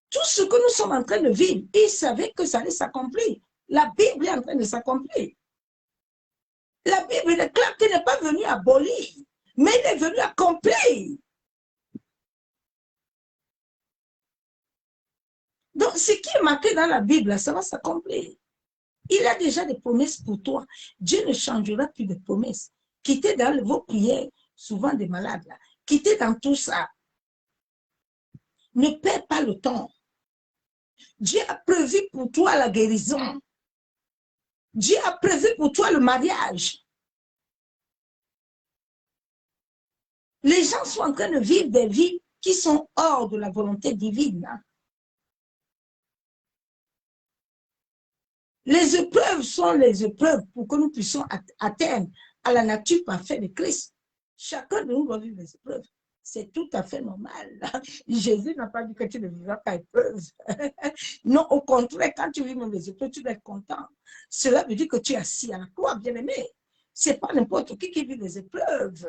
Tout ce que nous sommes en train de vivre, il savait que ça allait s'accomplir. La Bible est en train de s'accomplir. La Bible déclare qu'il n'est pas venu abolir, mais il est venu accomplir. Donc, ce qui est marqué dans la Bible, ça va s'accomplir. Il a déjà des promesses pour toi. Dieu ne changera plus de promesses. Quittez dans vos prières, souvent des malades, là. Quittez dans tout ça. Ne perds pas le temps. Dieu a prévu pour toi la guérison. Dieu a prévu pour toi le mariage. Les gens sont en train de vivre des vies qui sont hors de la volonté divine. Les épreuves sont les épreuves pour que nous puissions atteindre à la nature parfaite de Christ. Chacun de nous doit vivre des épreuves. C'est tout à fait normal. Jésus n'a pas dit que tu ne vivras pas épreuve. Non, au contraire, quand tu vis même les épreuves, tu dois être content. Cela veut dire que tu es assis à la croix, bien-aimé. Ce n'est pas n'importe qui vit des épreuves.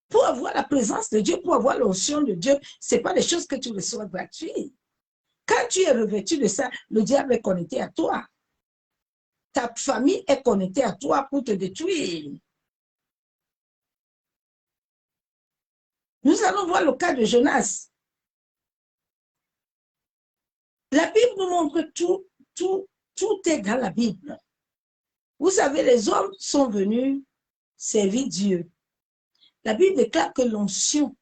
Pour avoir la présence de Dieu, pour avoir l'onction de Dieu, ce n'est pas des choses que tu reçois gratuites. Quand tu es revêtu de ça, le diable est connecté à toi. Ta famille est connectée à toi pour te détruire. Nous allons voir le cas de Jonas. La Bible nous montre tout est dans la Bible. Vous savez, les hommes sont venus servir Dieu. La Bible déclare que l'onction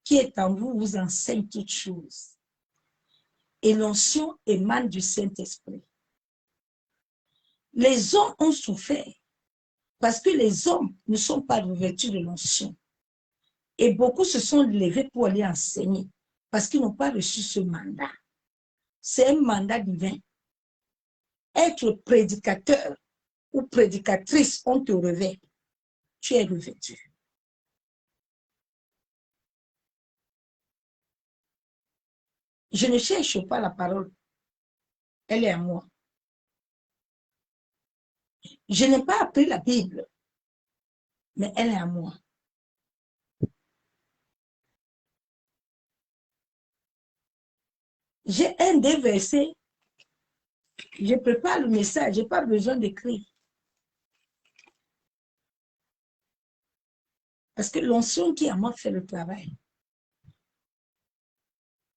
qui est en vous vous enseigne toutes choses. Et l'onction émane du Saint-Esprit. Les hommes ont souffert parce que les hommes ne sont pas revêtus de l'onction. Et beaucoup se sont levés pour aller enseigner parce qu'ils n'ont pas reçu ce mandat. C'est un mandat divin. Être prédicateur ou prédicatrice, on te revêt. Tu es revêtu. Je ne cherche pas la parole. Elle est à moi. Je n'ai pas appris la Bible, mais elle est à moi. J'ai un des versets. Je prépare le message. Je n'ai pas besoin d'écrire. Parce que l'onction qui est à moi fait le travail.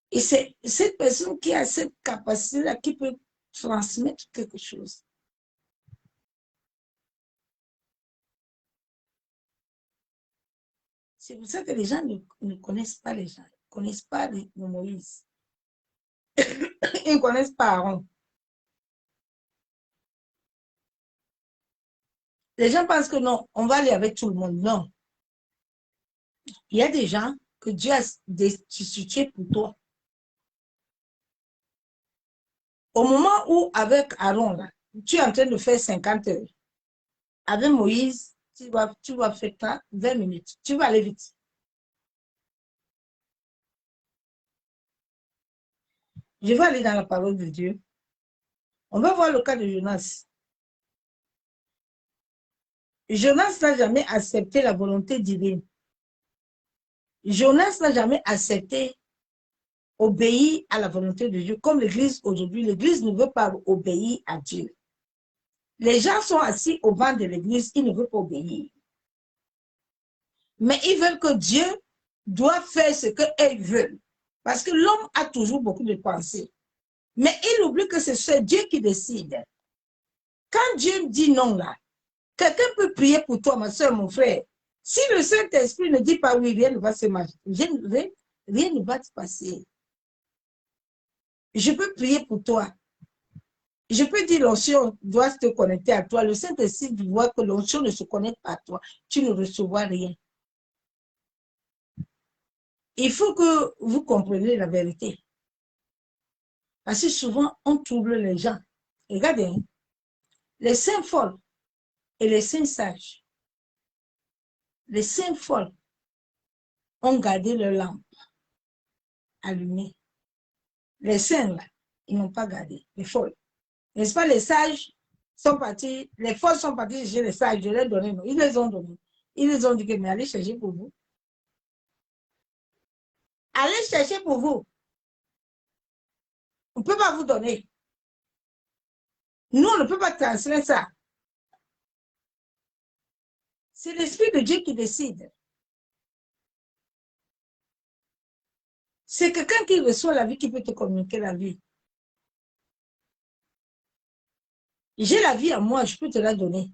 Et c'est cette personne qui a cette capacité-là qui peut transmettre quelque chose. C'est pour ça que les gens ne connaissent pas les gens, ne connaissent pas le Moïse. Ils ne connaissent pas Aaron. Les gens pensent que non, on va aller avec tout le monde. Non. Il y a des gens que Dieu a destitués pour toi. Au moment où, avec Aaron, là, tu es en train de faire 50 heures. Avec Moïse, tu vas faire 20 minutes. Tu vas aller vite. Je vais aller dans la parole de Dieu. On va voir le cas de Jonas. Jonas n'a jamais accepté la volonté divine. Jonas n'a jamais accepté obéir à la volonté de Dieu. Comme l'Église aujourd'hui, l'Église ne veut pas obéir à Dieu. Les gens sont assis au banc de l'Église, ils ne veulent pas obéir. Mais ils veulent que Dieu doit faire ce qu'ils veulent. Parce que l'homme a toujours beaucoup de pensées. Mais il oublie que c'est Dieu qui décide. Quand Dieu dit non là, quelqu'un peut prier pour toi, ma soeur, mon frère. Si le Saint-Esprit ne dit pas oui, rien ne va se passer. Rien ne va se passer. Je peux prier pour toi. Je peux dire l'onction doit se connecter à toi. Le Saint-Esprit voit que l'onction ne se connecte pas à toi. Tu ne recevras rien. Il faut que vous compreniez la vérité. Parce que souvent, on trouble les gens. Regardez, hein, les saints folles et les saints sages, les saints folles ont gardé leur lampe allumée. Les saints, là, ils n'ont pas gardé, les folles. N'est-ce pas, les sages sont partis, les folles sont partis chez les sages, je les ai donnés, ils les ont donnés. Ils les ont dit que, mais allez chercher pour vous. Allez chercher pour vous. On ne peut pas vous donner. Nous, on ne peut pas transmettre ça. C'est l'Esprit de Dieu qui décide. C'est quelqu'un qui reçoit la vie qui peut te communiquer la vie. J'ai la vie à moi, je peux te la donner.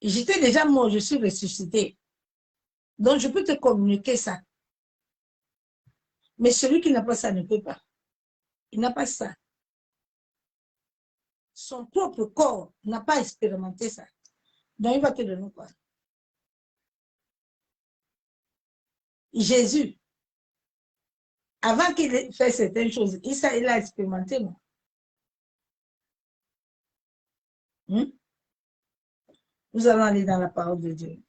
J'étais déjà mort, je suis ressuscité. Donc, je peux te communiquer ça. Mais celui qui n'a pas ça ne peut pas. Il n'a pas ça. Son propre corps n'a pas expérimenté ça. Donc, il va te donner quoi? Jésus, avant qu'il ait fait certaines choses, il a expérimenté, non? Nous allons aller dans la parole de Dieu.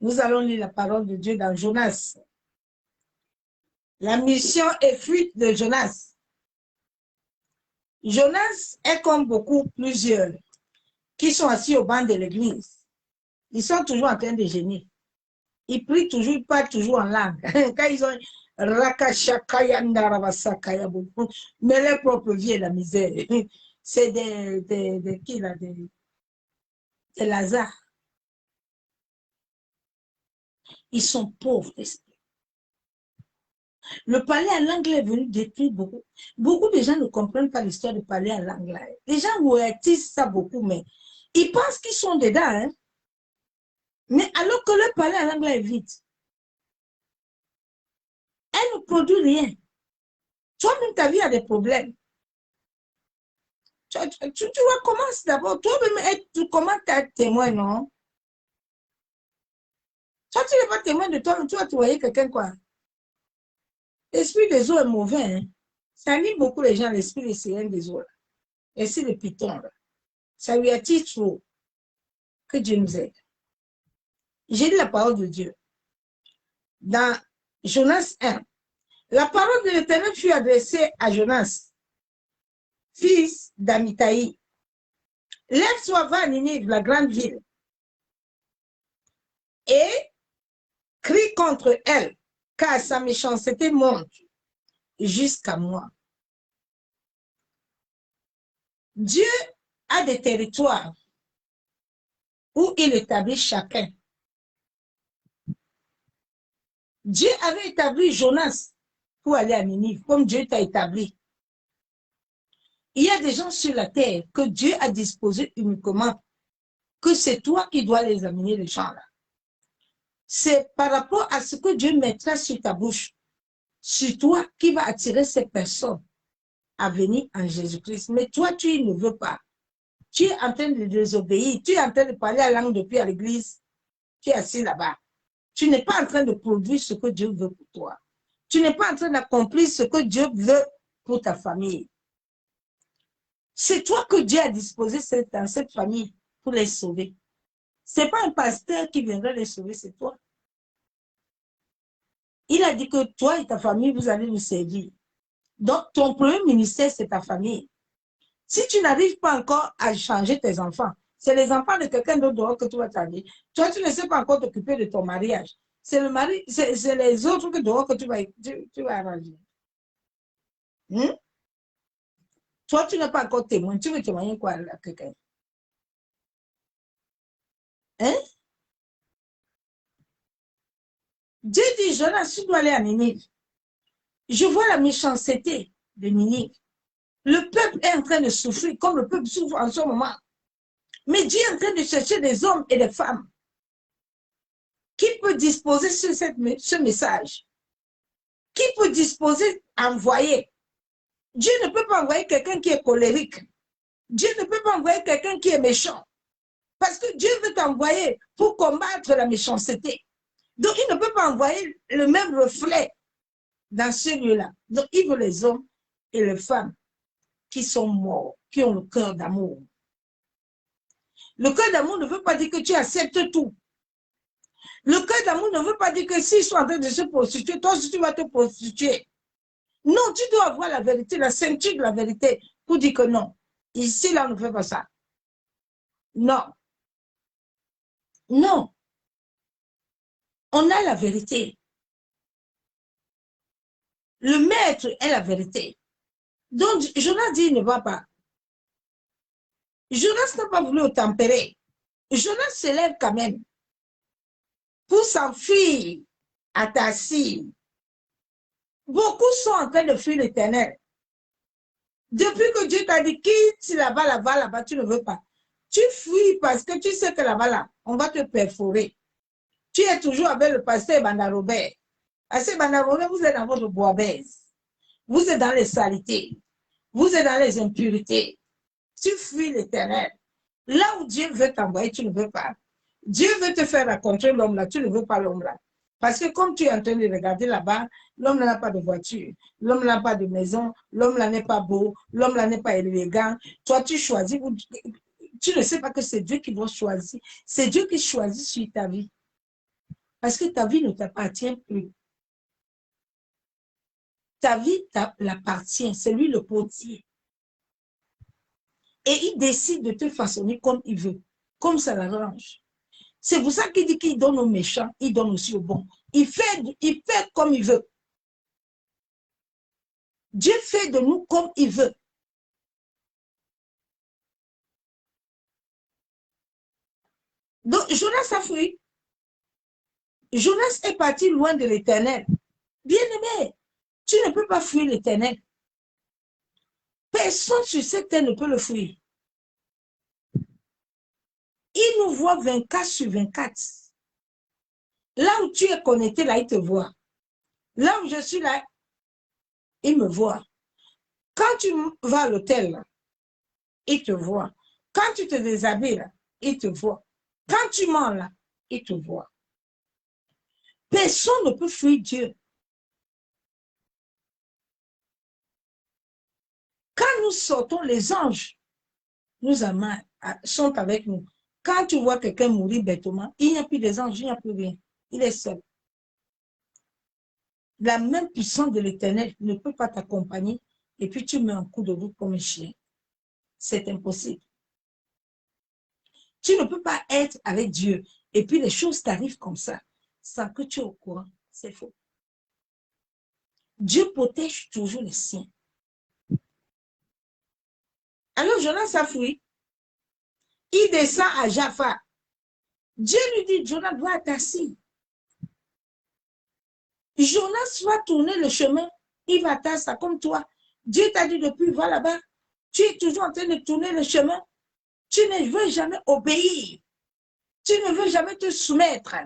Nous allons lire la parole de Dieu dans Jonas. La mission et fuite de Jonas. Jonas est comme plusieurs qui sont assis au banc de l'église. Ils sont toujours en train de gêner. Ils prient toujours, ils parlent toujours en langue. Quand ils ont mais leur propre vie est la misère. C'est qui là? De Lazare. Ils sont pauvres d'esprit. Le parler en anglais est venu détruire beaucoup. Beaucoup de gens ne comprennent pas l'histoire de parler en anglais. Les gens réussissent ça beaucoup, mais ils pensent qu'ils sont dedans. Hein? Mais alors que le parler en anglais est vide. Elle ne produit rien. Toi-même, ta vie a des problèmes. Tu vois, commence d'abord. Toi-même, comment tu es témoin, non? Toi, tu n'es pas témoin de toi, tu vas te voyer quelqu'un, quoi. L'esprit des eaux est mauvais. Hein? Ça anime beaucoup les gens, l'esprit des sirènes des eaux. L'esprit de Python, là. Ça lui attire trop. Que Dieu nous aide. J'ai lu la parole de Dieu. Dans Jonas 1, la parole de l'Éternel fut adressée à Jonas, fils d'Amitai. Lève-toi, va à Ninive, la grande ville, et crie contre elle, car sa méchanceté monte jusqu'à moi. Dieu a des territoires où il établit chacun. Dieu avait établi Jonas pour aller à Ninive, comme Dieu t'a établi. Il y a des gens sur la terre que Dieu a disposé uniquement, que c'est toi qui dois les amener, les gens là. c'est par rapport à ce que Dieu mettra sur ta bouche, sur toi, qui va attirer ces personnes à venir en Jésus-Christ. Mais toi, tu ne veux pas. Tu es en train de désobéir. Tu es en train de parler la langue depuis à l'église. Tu es assis là-bas. Tu n'es pas en train de produire ce que Dieu veut pour toi. Tu n'es pas en train d'accomplir ce que Dieu veut pour ta famille. C'est toi que Dieu a disposé dans cette famille pour les sauver. Ce n'est pas un pasteur qui viendra les sauver, c'est toi. Il a dit que toi et ta famille, vous allez nous servir. Donc, ton premier ministère, c'est ta famille. Si tu n'arrives pas encore à changer tes enfants, c'est les enfants de quelqu'un d'autre dehors que tu vas changer. Toi, tu ne sais pas encore t'occuper de ton mariage. C'est le mari, c'est les autres que dehors que tu vas arranger. Toi, tu n'es pas encore témoin. Tu veux témoigner quoi à quelqu'un? Dieu dit, Jonas, tu dois aller à Ninive. Je vois la méchanceté de Ninive. Le peuple est en train de souffrir comme le peuple souffre en ce moment. Mais Dieu est en train de chercher des hommes et des femmes qui peut disposer sur ce message, qui peut disposer à envoyer. Dieu ne peut pas envoyer quelqu'un qui est colérique. Dieu ne peut pas envoyer quelqu'un qui est méchant. Parce que Dieu veut t'envoyer pour combattre la méchanceté. Donc, il ne peut pas envoyer le même reflet dans ce lieu-là. Donc, il veut les hommes et les femmes qui sont morts, qui ont le cœur d'amour. Le cœur d'amour ne veut pas dire que tu acceptes tout. Le cœur d'amour ne veut pas dire que s'ils sont en train de se prostituer, toi aussi tu vas te prostituer. Non, tu dois avoir la vérité, la ceinture de la vérité pour dire que non. Ici, là, on ne fait pas ça. Non. Non. On a la vérité. Le maître est la vérité. Donc, Jonas dit, il ne va pas. Jonas n'a pas voulu tempérer. Jonas se lève quand même pour s'enfuir à Tassi. Beaucoup sont en train de fuir l'Éternel. Depuis que Dieu t'a dit, quitte là-bas, là-bas, tu ne veux pas. Tu fuis parce que tu sais que là-bas, là, on va te perforer. Tu es toujours avec le pasteur Banda Robert. Pasteur Banda Robert, vous êtes dans votre bois-baise. Vous êtes dans les saletés. Vous êtes dans les impurités. Tu fuis l'Éternel. Là où Dieu veut t'envoyer, tu ne veux pas. Dieu veut te faire rencontrer l'homme là, tu ne veux pas l'homme là. Parce que comme tu es en train de regarder là-bas, l'homme n'a pas de voiture, l'homme n'a pas de maison, l'homme là n'est pas beau, l'homme là n'est pas élégant. Toi, tu choisis, tu ne sais pas que c'est Dieu qui va choisir. C'est Dieu qui choisit sur ta vie. Parce que ta vie ne t'appartient plus. Ta vie l'appartient, c'est lui le potier. Et il décide de te façonner comme il veut, comme ça l'arrange. C'est pour ça qu'il dit qu'il donne aux méchants, il donne aussi aux bons. Il fait comme il veut. Dieu fait de nous comme il veut. Donc, Jonas a fui. Jonas est parti loin de l'Éternel. Bien-aimé, tu ne peux pas fuir l'Éternel. Personne sur cette terre ne peut le fuir. Il nous voit 24 sur 24. Là où tu es connecté, là, il te voit. Là où je suis là, il me voit. Quand tu vas à l'hôtel, il te voit. Quand tu te déshabilles, là, il te voit. Quand tu mens, là, il te voit. Personne ne peut fuir Dieu. Quand nous sortons, les anges nous amènent, sont avec nous. Quand tu vois quelqu'un mourir bêtement, il n'y a plus des anges, il n'y a plus rien. Il est seul. La même puissance de l'Éternel ne peut pas t'accompagner et puis tu mets un coup de route comme un chien. C'est impossible. Tu ne peux pas être avec Dieu et puis les choses t'arrivent comme ça sans que tu es au courant. C'est faux. Dieu protège toujours les siens. Alors Jonas a fui. Il descend à Jaffa. Dieu lui dit, Jonas doit être assis. Jonas va tourner le chemin. Il va t'asseoir comme toi. Dieu t'a dit depuis, va là-bas. Tu es toujours en train de tourner le chemin. Tu ne veux jamais obéir. Tu ne veux jamais te soumettre.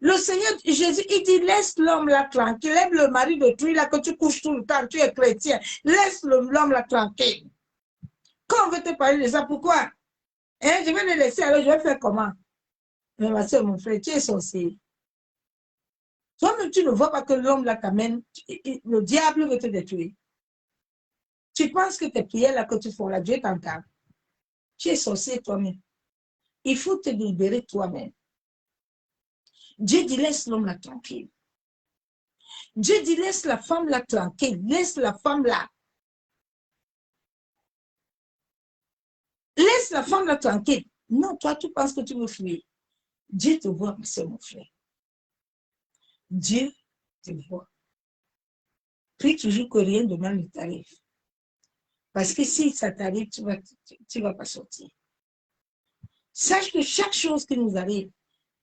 Le Seigneur Jésus, il dit, laisse l'homme là tranquille. Lève le mari de truie là que tu couches tout le temps, tu es chrétien. Laisse l'homme là tranquille. Quand on veut te parler de ça, pourquoi? Hein, je vais le laisser, alors je vais faire comment? Mais ma soeur, mon frère, tu es sorcier. Toi-même, tu ne vois pas que l'homme là t'amène, le diable veut te détruire. Tu penses que tes prières là que tu fais là, Dieu t'entend. Tu es sorcier toi-même. Il faut te libérer toi-même. Dieu dit, laisse l'homme là tranquille. Dieu dit, laisse la femme là tranquille. Laisse la femme là. Laisse la femme là tranquille. Non, toi, tu penses que tu veux fuir. Dieu te voit, c'est mon frère. Dieu te voit. Prie toujours que rien de mal ne t'arrive. Parce que si ça t'arrive, tu vas pas sortir. Sache que chaque chose qui nous arrive,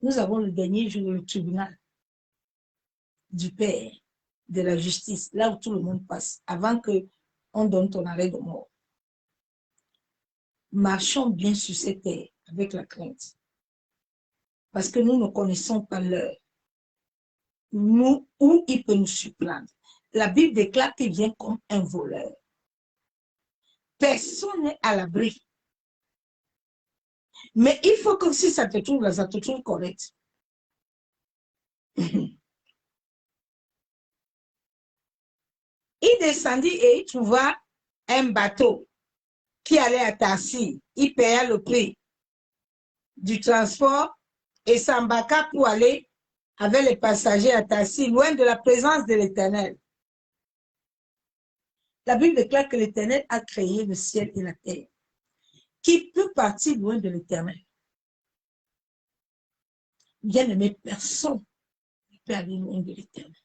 nous avons le dernier jour le tribunal du Père, de la justice, là où tout le monde passe, avant qu'on donne ton arrêt de mort. Marchons bien sur cette terre avec la crainte. Parce que nous ne connaissons pas l'heure. Nous, où il peut nous surprendre. La Bible déclare qu'il vient comme un voleur. Personne n'est à l'abri. Mais il faut que si ça te trouve là, ça te trouve correct. Il descendit et il trouva un bateau qui allait à Tarsis. Il paya le prix du transport et s'embarqua pour aller avec les passagers à Tarsis, loin de la présence de l'Éternel. La Bible déclare que l'Éternel a créé le ciel et la terre. Qui peut partir loin de l'Éternel? Bien aimé, personne ne peut aller loin de l'Éternel.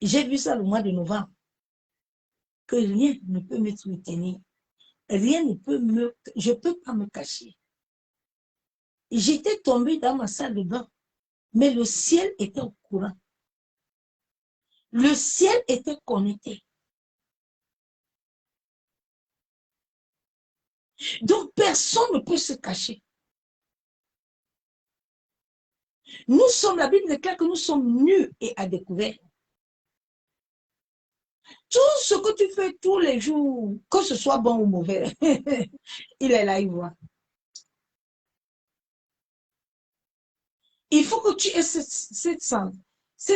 J'ai vu ça le mois de novembre, que rien ne peut me soutenir. Rien ne peut je ne peux pas me cacher. J'étais tombée dans ma salle de bain, mais le ciel était au courant. Le ciel était connecté. Donc, personne ne peut se cacher. Nous sommes, la Bible déclare que nous sommes nus et à découvert. Tout ce que tu fais tous les jours, que ce soit bon ou mauvais, il est là, il voit. Il faut que tu aies cette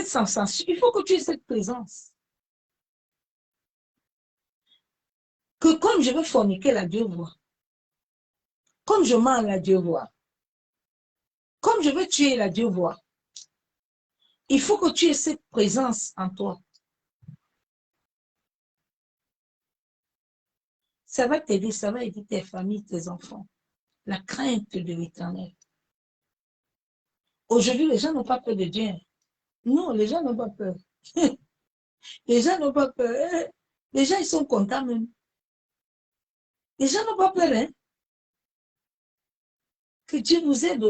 sensation, il faut que tu aies cette présence. Que comme je veux forniquer, la Dieu voit. Comme je mens, la Dieu voit. Comme je veux tuer, la Dieu voit. Il faut que tu aies cette présence en toi. Ça va t'aider, ça va aider tes familles, tes enfants. La crainte de l'Éternel. Aujourd'hui, les gens n'ont pas peur de Dieu. Non, les gens n'ont pas peur. Les gens n'ont pas peur. Les gens, ils sont contents même. Les gens n'ont pas peur, hein. Que Dieu vous aide.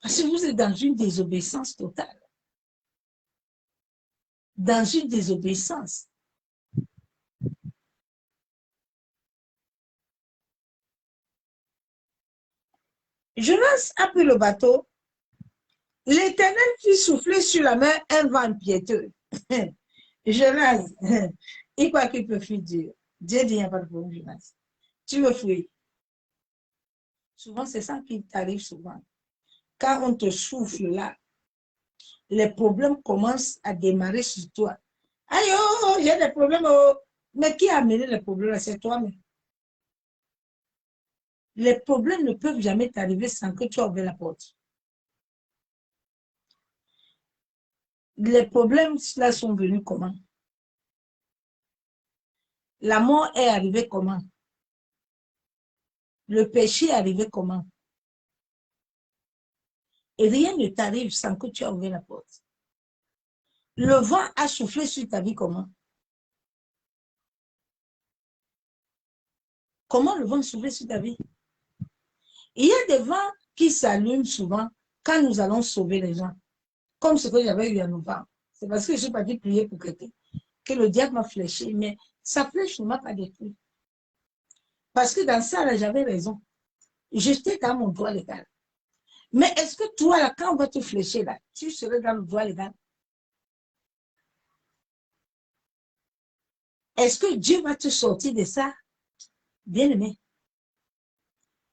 Parce que vous êtes dans une désobéissance totale. Dans une désobéissance. Je lance un peu le bateau. L'Éternel fit souffler sur la mer un vent piéteux. Jonas, il croit qu'il peut fuir Dieu. Dieu dit, il n'y a pas de problème, Jonas. Tu veux fuir. Souvent, c'est ça qui t'arrive souvent. Quand on te souffle là, les problèmes commencent à démarrer sur toi. Aïe, oh, j'ai des problèmes. Oh. Mais qui a amené les problèmes? C'est toi-même. Les problèmes ne peuvent jamais t'arriver sans que tu ouvres la porte. Les problèmes là sont venus comment? La mort est arrivée comment? Le péché est arrivé comment? Et rien ne t'arrive sans que tu aies ouvert la porte. Le vent a soufflé sur ta vie comment? Comment le vent souffle sur ta vie? Il y a des vents qui s'allument souvent quand nous allons sauver les gens. Comme ce que j'avais eu à novembre. C'est parce que je suis partie prier pour quelqu'un que le diable m'a fléché, mais sa flèche ne m'a pas détruit. Parce que dans ça, j'avais raison. J'étais dans mon droit légal. Mais est-ce que toi, là, quand on va te flécher, là, tu serais dans le droit légal? Est-ce que Dieu va te sortir de ça? Bien-aimé,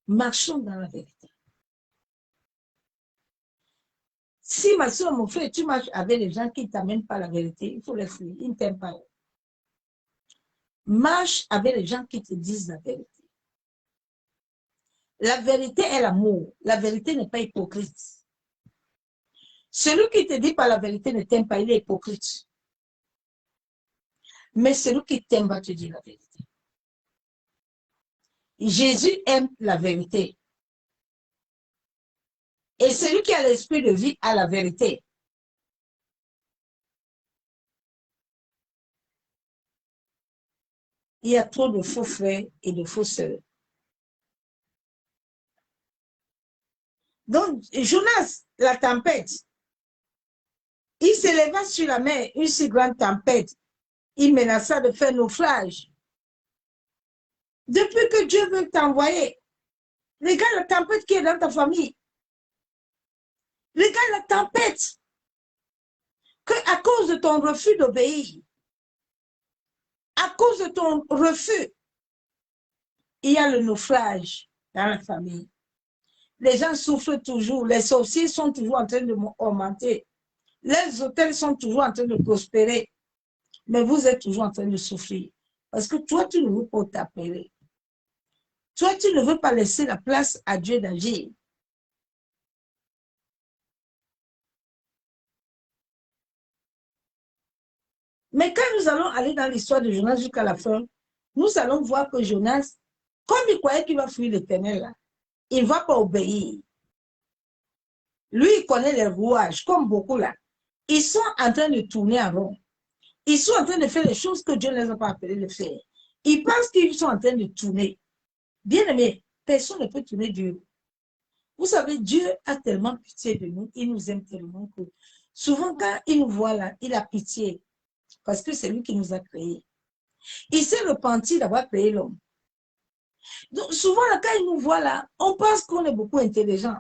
marchons dans la vérité. Si ma soeur, mon frère, tu marches avec les gens qui ne t'amènent pas la vérité, il faut les fuir, ils ne t'aiment pas. Marche avec les gens qui te disent la vérité. La vérité est l'amour. La vérité n'est pas hypocrite. Celui qui te dit pas la vérité ne t'aime pas, il est hypocrite. Mais celui qui t'aime va te dire la vérité. Jésus aime la vérité. Et celui qui a l'esprit de vie a la vérité. Il y a trop de faux frères et de faux sœurs. Donc, Jonas, la tempête, il s'éleva sur la mer, une si grande tempête. Il menaça de faire naufrage. Depuis que Dieu veut t'envoyer, regarde la tempête qui est dans ta famille. Regarde la tempête. Que à cause de ton refus d'obéir, à cause de ton refus, il y a le naufrage dans la famille. Les gens souffrent toujours, les sorciers sont toujours en train de augmenter, les hôtels sont toujours en train de prospérer, mais vous êtes toujours en train de souffrir. Parce que toi, tu ne veux pas t'appeler. Toi, tu ne veux pas laisser la place à Dieu d'agir. Mais quand nous allons aller dans l'histoire de Jonas jusqu'à la fin, nous allons voir que Jonas, comme il croyait qu'il va fuir l'Éternel, il ne va pas obéir. Lui, il connaît les rouages, comme beaucoup là. Ils sont en train de tourner en rond. Ils sont en train de faire les choses que Dieu ne les a pas appelés de faire. Ils pensent qu'ils sont en train de tourner. Bien aimé, personne ne peut tourner Dieu. Vous savez, Dieu a tellement pitié de nous, il nous aime tellement que souvent quand il nous voit là, il a pitié parce que c'est lui qui nous a créés. Il s'est repenti d'avoir créé l'homme. Donc souvent là, quand il nous voit là, on pense qu'on est beaucoup intelligent.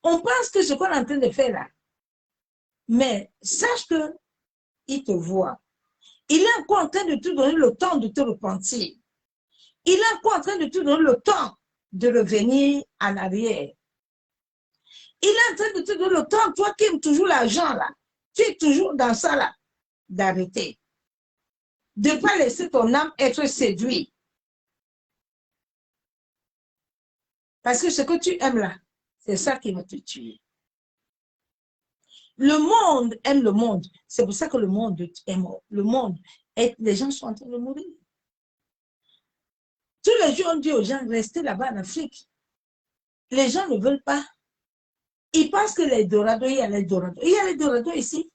On pense que ce qu'on est en train de faire là. Mais sache que il te voit. Il est encore en train de te donner le temps de te repentir. Il est encore en train de te donner le temps de revenir en arrière. Il est en train de te donner le temps, toi qui aimes toujours l'argent là, tu es toujours dans ça là, d'arrêter. De ne pas laisser ton âme être séduite. Parce que ce que tu aimes là, c'est ça qui va te tuer. Le monde aime le monde. C'est pour ça que le monde est mort. Le monde, les gens sont en train de mourir. Tous les jours, on dit aux gens, restez là-bas en Afrique. Les gens ne veulent pas. Ils pensent que les Dorados, il y a les Dorados. Il y a les Dorados ici.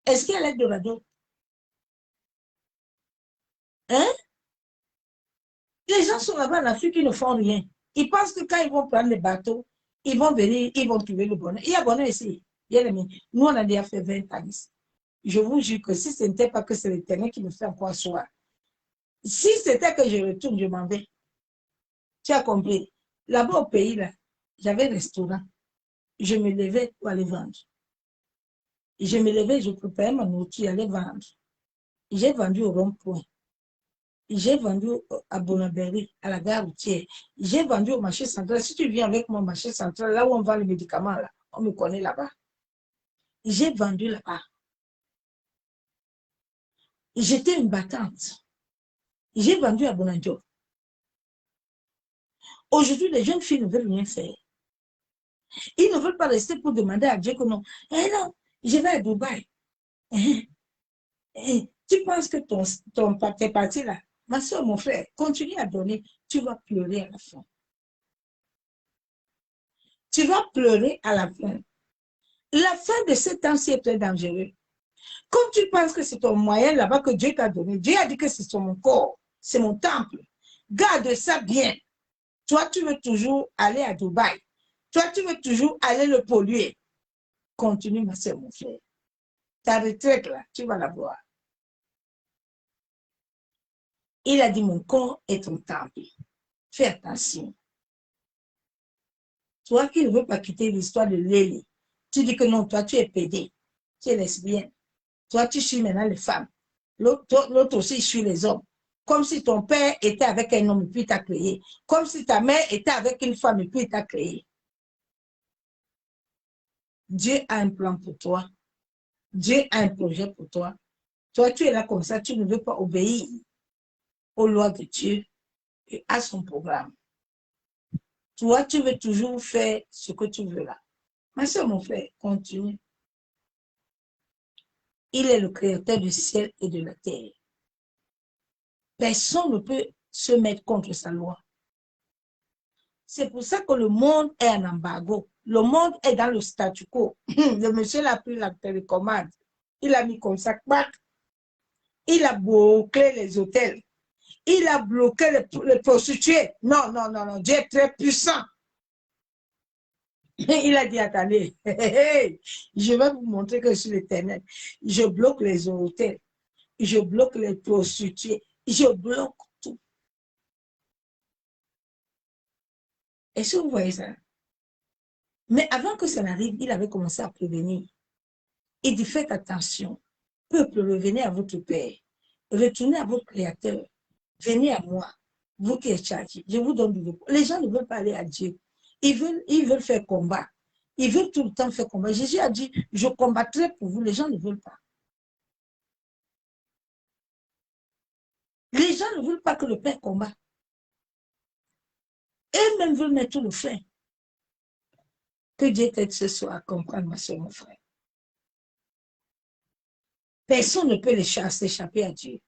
Est-ce qu'il y a les Dorados? Hein? Les gens sont là-bas en Afrique, ils ne font rien. Ils pensent que quand ils vont prendre les bateaux, ils vont venir, ils vont trouver le bonheur. Il y a bonheur ici. Bien aimé. Nous, on a déjà fait 20 ans ici. Je vous jure que si ce n'était pas que c'est l'Éternel qui me fait encore soir, si c'était que je retourne, je m'en vais. Tu as compris? Là-bas au pays, là, j'avais un restaurant. Je me levais pour aller vendre. Je me levais, je préparais ma nourriture, aller vendre. J'ai vendu au rond-point. J'ai vendu à Bonabéry, à la gare routière. J'ai vendu au marché central. Si tu viens avec mon marché central, là où on vend les médicaments, là, on me connaît là-bas. J'ai vendu là-bas. J'étais une battante. J'ai vendu à Bonadjo. Aujourd'hui, les jeunes filles ne veulent rien faire. Ils ne veulent pas rester pour demander à Dieu que non. Eh non, je vais à Dubaï. Tu penses que t'es parti là? Ma soeur, mon frère, continue à donner. Tu vas pleurer à la fin. Tu vas pleurer à la fin. La fin de ce temps-ci est très dangereux. Comme tu penses que c'est ton moyen là-bas que Dieu t'a donné, Dieu a dit que c'est mon corps, c'est mon temple. Garde ça bien. Toi, tu veux toujours aller à Dubaï. Toi, tu veux toujours aller le polluer. Continue, ma soeur, mon frère. Ta retraite, là, tu vas la voir. Il a dit, mon corps est ton temple. Fais attention. Toi qui ne veux pas quitter l'histoire de Lélie, tu dis que non, toi, tu es pédé, tu es lesbienne. Toi, tu suis maintenant les femmes. L'autre aussi suit les hommes. Comme si ton père était avec un homme et puis il t'a créé. Comme si ta mère était avec une femme et puis il t'a créé. Dieu a un plan pour toi. Dieu a un projet pour toi. Toi, tu es là comme ça, tu ne veux pas obéir aux lois de Dieu et à son programme. Toi, tu veux toujours faire ce que tu veux là. Ma soeur, mon frère, continue. Il est le créateur du ciel et de la terre. Personne ne peut se mettre contre sa loi. C'est pour ça que le monde est en embargo. Le monde est dans le statu quo. Le monsieur a pris la télécommande. Il a mis comme ça, clac. Il a bloqué les hôtels. Il a bloqué les prostituées. Non, non, non, non. Dieu est très puissant. Il a dit, attendez, je vais vous montrer que je suis l'Éternel. Je bloque les hôtels. Je bloque les prostituées. Je bloque tout. Est-ce que vous voyez ça? Mais avant que ça n'arrive, il avait commencé à prévenir. Il dit, faites attention. Peuple, revenez à votre Père. Retournez à votre Créateur. Venez à moi. Vous qui êtes chargés. Je vous donne du repos. Les gens ne veulent pas aller à Dieu. Ils veulent faire combat. Ils veulent tout le temps faire combat. Jésus a dit, je combattrai pour vous. Les gens ne veulent pas. Les gens ne veulent pas que le Père combat. Eux-mêmes veulent mettre tout le frein. Que Dieu t'aide ce soir à comprendre, ma soeur, mon frère. Personne ne peut les chasser, échapper à Dieu.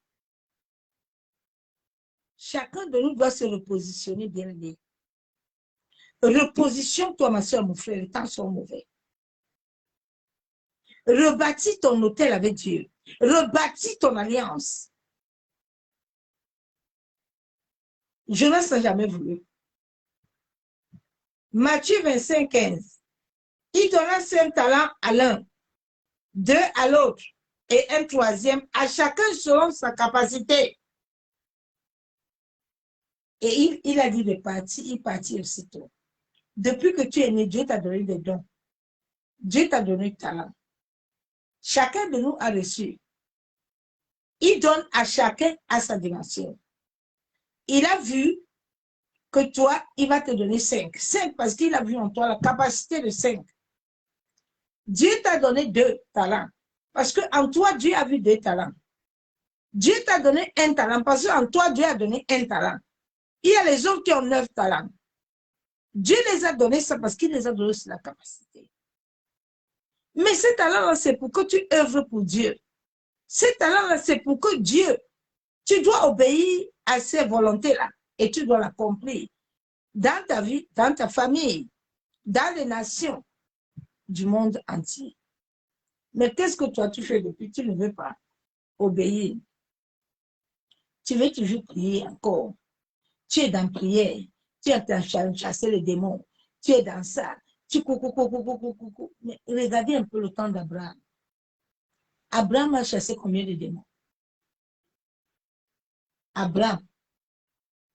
Chacun de nous doit se repositionner bien aimé. Repositionne-toi, ma soeur, mon frère, les temps sont mauvais. Rebâtis ton hôtel avec Dieu. Rebâtis ton alliance. Jonas n'a jamais voulu. Matthieu 25, 15. Il donna 5 talents à l'un, 2 à l'autre, et un troisième à chacun selon sa capacité. Et il a dit de partir, il partit aussitôt. Depuis que tu es né, Dieu t'a donné des dons. Dieu t'a donné des talents. Chacun de nous a reçu. Il donne à chacun à sa dimension. Il a vu que toi, il va te donner 5. 5 parce qu'il a vu en toi la capacité de 5. Dieu t'a donné 2 talents. Parce qu'en toi, Dieu a vu 2 talents. Dieu t'a donné 1 talent parce qu'en toi, Dieu a donné 1 talent. Il y a les autres qui ont 9 talents. Dieu les a donnés ça parce qu'il les a donnés sur la capacité. Mais ces talents-là, c'est pour que tu œuvres pour Dieu. Ces talents-là, c'est pour que Dieu, tu dois obéir à ces volontés-là et tu dois l'accomplir dans ta vie, dans ta famille, dans les nations du monde entier. Mais qu'est-ce que toi tu fais depuis? Tu ne veux pas obéir. Tu veux toujours prier encore. Tu es dans la prière. Tu es en train de chasser les démons. Tu es dans ça. Tu coucou. Mais regardez un peu le temps d'Abraham. Abraham a chassé combien de démons? Abraham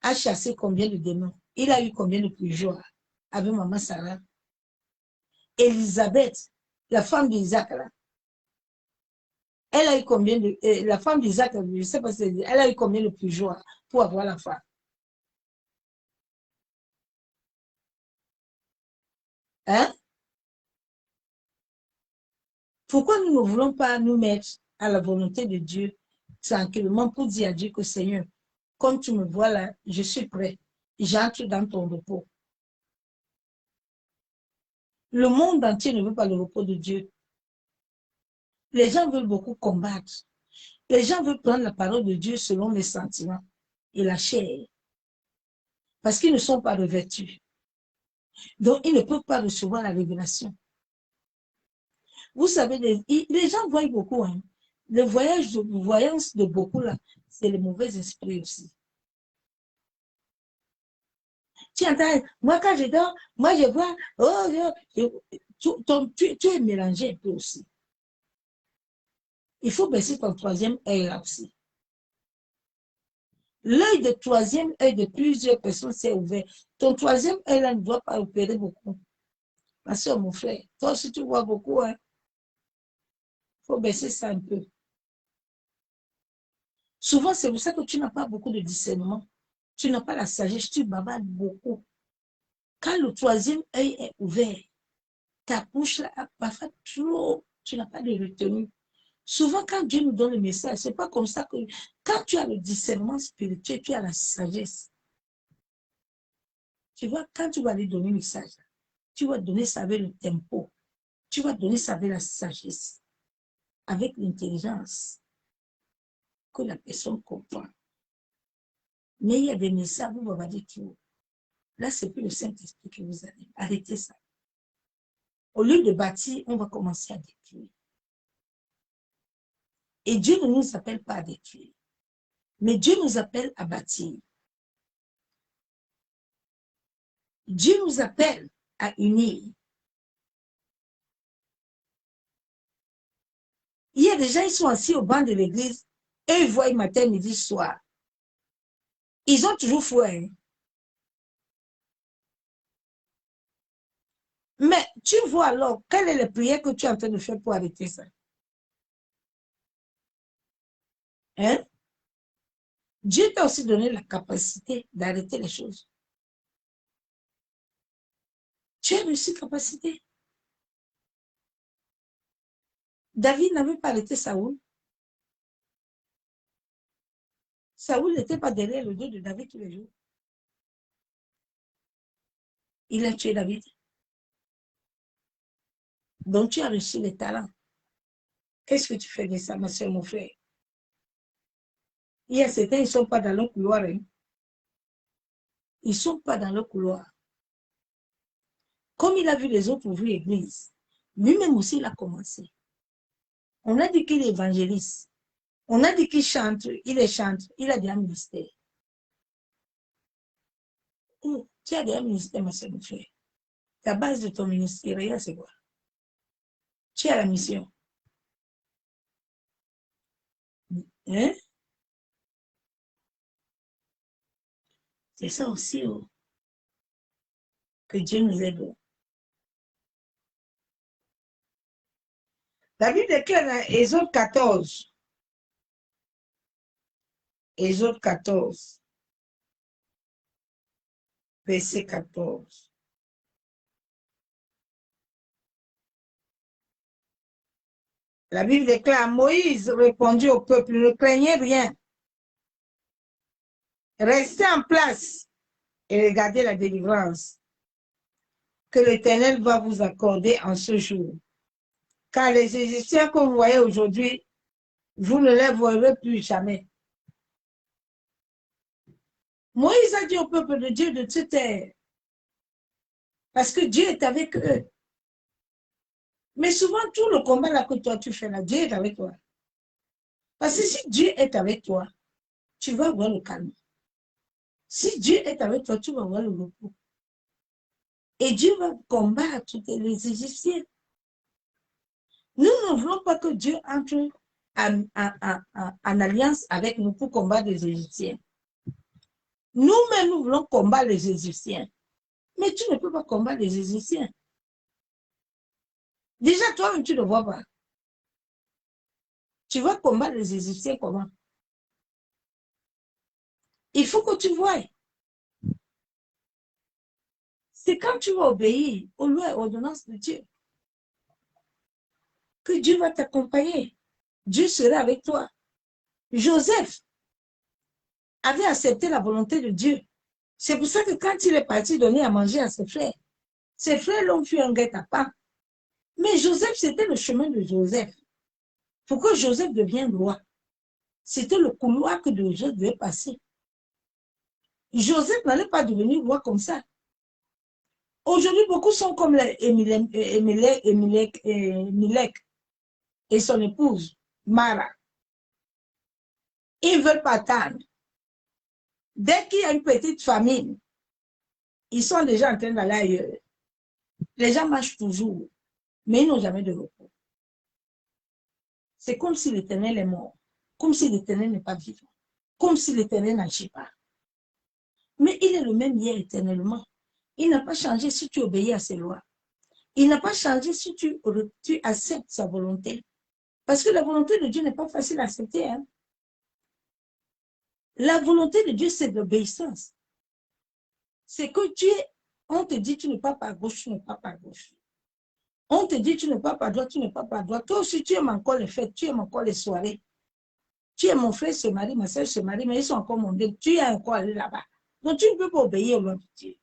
a chassé combien de démons? Il a eu combien de pouvoirs avec maman Sarah? Élisabeth, la femme d'Isaac, là, elle a eu combien de... la femme d'Isaac, je ne sais pas si elle a eu combien de pouvoirs pour avoir la femme? Hein? Pourquoi nous ne voulons pas nous mettre à la volonté de Dieu tranquillement pour dire à Dieu que Seigneur, comme tu me vois là, je suis prêt. J'entre dans ton repos. Le monde entier ne veut pas le repos de Dieu. Les gens veulent beaucoup combattre. Les gens veulent prendre la parole de Dieu selon les sentiments et la chair. Parce qu'ils ne sont pas revêtus. Donc, ils ne peuvent pas recevoir la révélation. Vous savez, les gens voient beaucoup. Hein. Le voyance de beaucoup, là, c'est le mauvais esprit aussi. Tu entends, moi quand je dors, moi je vois, tu es mélangé un peu aussi. Il faut baisser ton troisième œil là aussi. L'œil de troisième œil de plusieurs personnes s'est ouvert. Ton troisième œil là ne doit pas opérer beaucoup. Ma soeur, mon frère, toi aussi tu vois beaucoup, hein. Faut baisser ça un peu. Souvent, c'est pour ça que tu n'as pas beaucoup de discernement. Tu n'as pas la sagesse, tu bavardes beaucoup. Quand le troisième œil est ouvert, ta bouche là, parfois trop, tu n'as pas de retenue. Souvent, quand Dieu nous donne le message, c'est pas comme ça que, quand tu as le discernement spirituel, tu as la sagesse. Tu vois, quand tu vas lui donner le message, tu vas donner ça avec le tempo. Tu vas donner ça avec la sagesse, avec l'intelligence, que la personne comprend. Mais il y a des messages, vous m'avez dit tout. Là, c'est plus le Saint-Esprit que vous avez. Arrêtez ça. Au lieu de bâtir, on va commencer à détruire. Et Dieu ne nous appelle pas à détruire, mais Dieu nous appelle à bâtir. Dieu nous appelle à unir. Il y a des gens, ils sont assis au banc de l'église et ils voient matin, midi, soir. Ils ont toujours foi. Hein? Mais tu vois alors, quelle est la prière que tu es en train de faire pour arrêter ça? Hein? Dieu t'a aussi donné la capacité d'arrêter les choses. Tu as reçu capacité. David n'avait pas arrêté Saoul. Saoul n'était pas derrière le dos de David tous les jours. Il a tué David. Donc tu as reçu les talents. Qu'est-ce que tu fais de ça, ma soeur, mon frère? Il y a certains, ils ne sont pas dans le couloir. Hein? Ils ne sont pas dans le couloir. Comme il a vu les autres ouvrir l'église, lui-même aussi, il a commencé. On a dit qu'il est évangéliste. On a dit qu'il chante, il est chanteur, il a déjà un ministère. Oh, tu as déjà un ministère, ma soeur, mon frère. La base de ton ministère, c'est quoi? Tu as la mission. Hein? C'est ça aussi, oh, que Dieu nous aide. La Bible déclare dans Exode 14. Exode 14. Verset 14. La Bible déclare, Moïse répondit au peuple, ne craignez rien. Restez en place et regardez la délivrance que l'Éternel va vous accorder en ce jour. Car les Égyptiens que vous voyez aujourd'hui, vous ne les verrez plus jamais. Moïse a dit au peuple de Dieu de se taire, parce que Dieu est avec eux. Mais souvent, tout le combat là que toi tu fais là, Dieu est avec toi. Parce que si Dieu est avec toi, tu vas avoir le calme. Si Dieu est avec toi, tu vas avoir le repos. Et Dieu va combattre les Égyptiens. Nous ne voulons pas que Dieu entre en alliance avec nous pour combattre les Égyptiens. Nous-mêmes, nous voulons combattre les Égyptiens. Mais tu ne peux pas combattre les Égyptiens. Déjà, toi-même, tu ne vois pas. Tu vas combattre les Égyptiens comment? Il faut que tu voies. C'est quand tu vas obéir aux lois et ordonnances de Dieu que Dieu va t'accompagner. Dieu sera avec toi. Joseph avait accepté la volonté de Dieu. C'est pour ça que quand il est parti donner à manger à ses frères l'ont fait un guet-apens. Mais Joseph, c'était le chemin de Joseph. Pour que Joseph devienne roi, c'était le couloir que Joseph devait passer. Joseph n'allait pas devenir roi comme ça. Aujourd'hui, beaucoup sont comme Émilek et son épouse, Mara. Ils ne veulent pas attendre. Dès qu'il y a une petite famine, ils sont déjà en train d'aller ailleurs. Les gens marchent toujours, mais ils n'ont jamais de repos. C'est comme si l'Éternel est mort, comme si l'Éternel n'est pas vivant, comme si l'Éternel n'agit pas. Mais il est le même hier éternellement. Il n'a pas changé si tu obéis à ses lois. Il n'a pas changé si tu acceptes sa volonté. Parce que la volonté de Dieu n'est pas facile à accepter. Hein. La volonté de Dieu, c'est l'obéissance. C'est que on te dit tu ne pars pas à gauche, tu ne pars pas à gauche. On te dit tu ne pars pas à droite, tu ne pars pas à droite. Toi aussi, tu aimes encore les fêtes, tu aimes encore les soirées. Tu aimes mon frère se marie, ma soeur se marie, mais ils sont encore montés. Tu es encore allé là-bas. Donc, tu ne peux pas obéir aux lois de Dieu.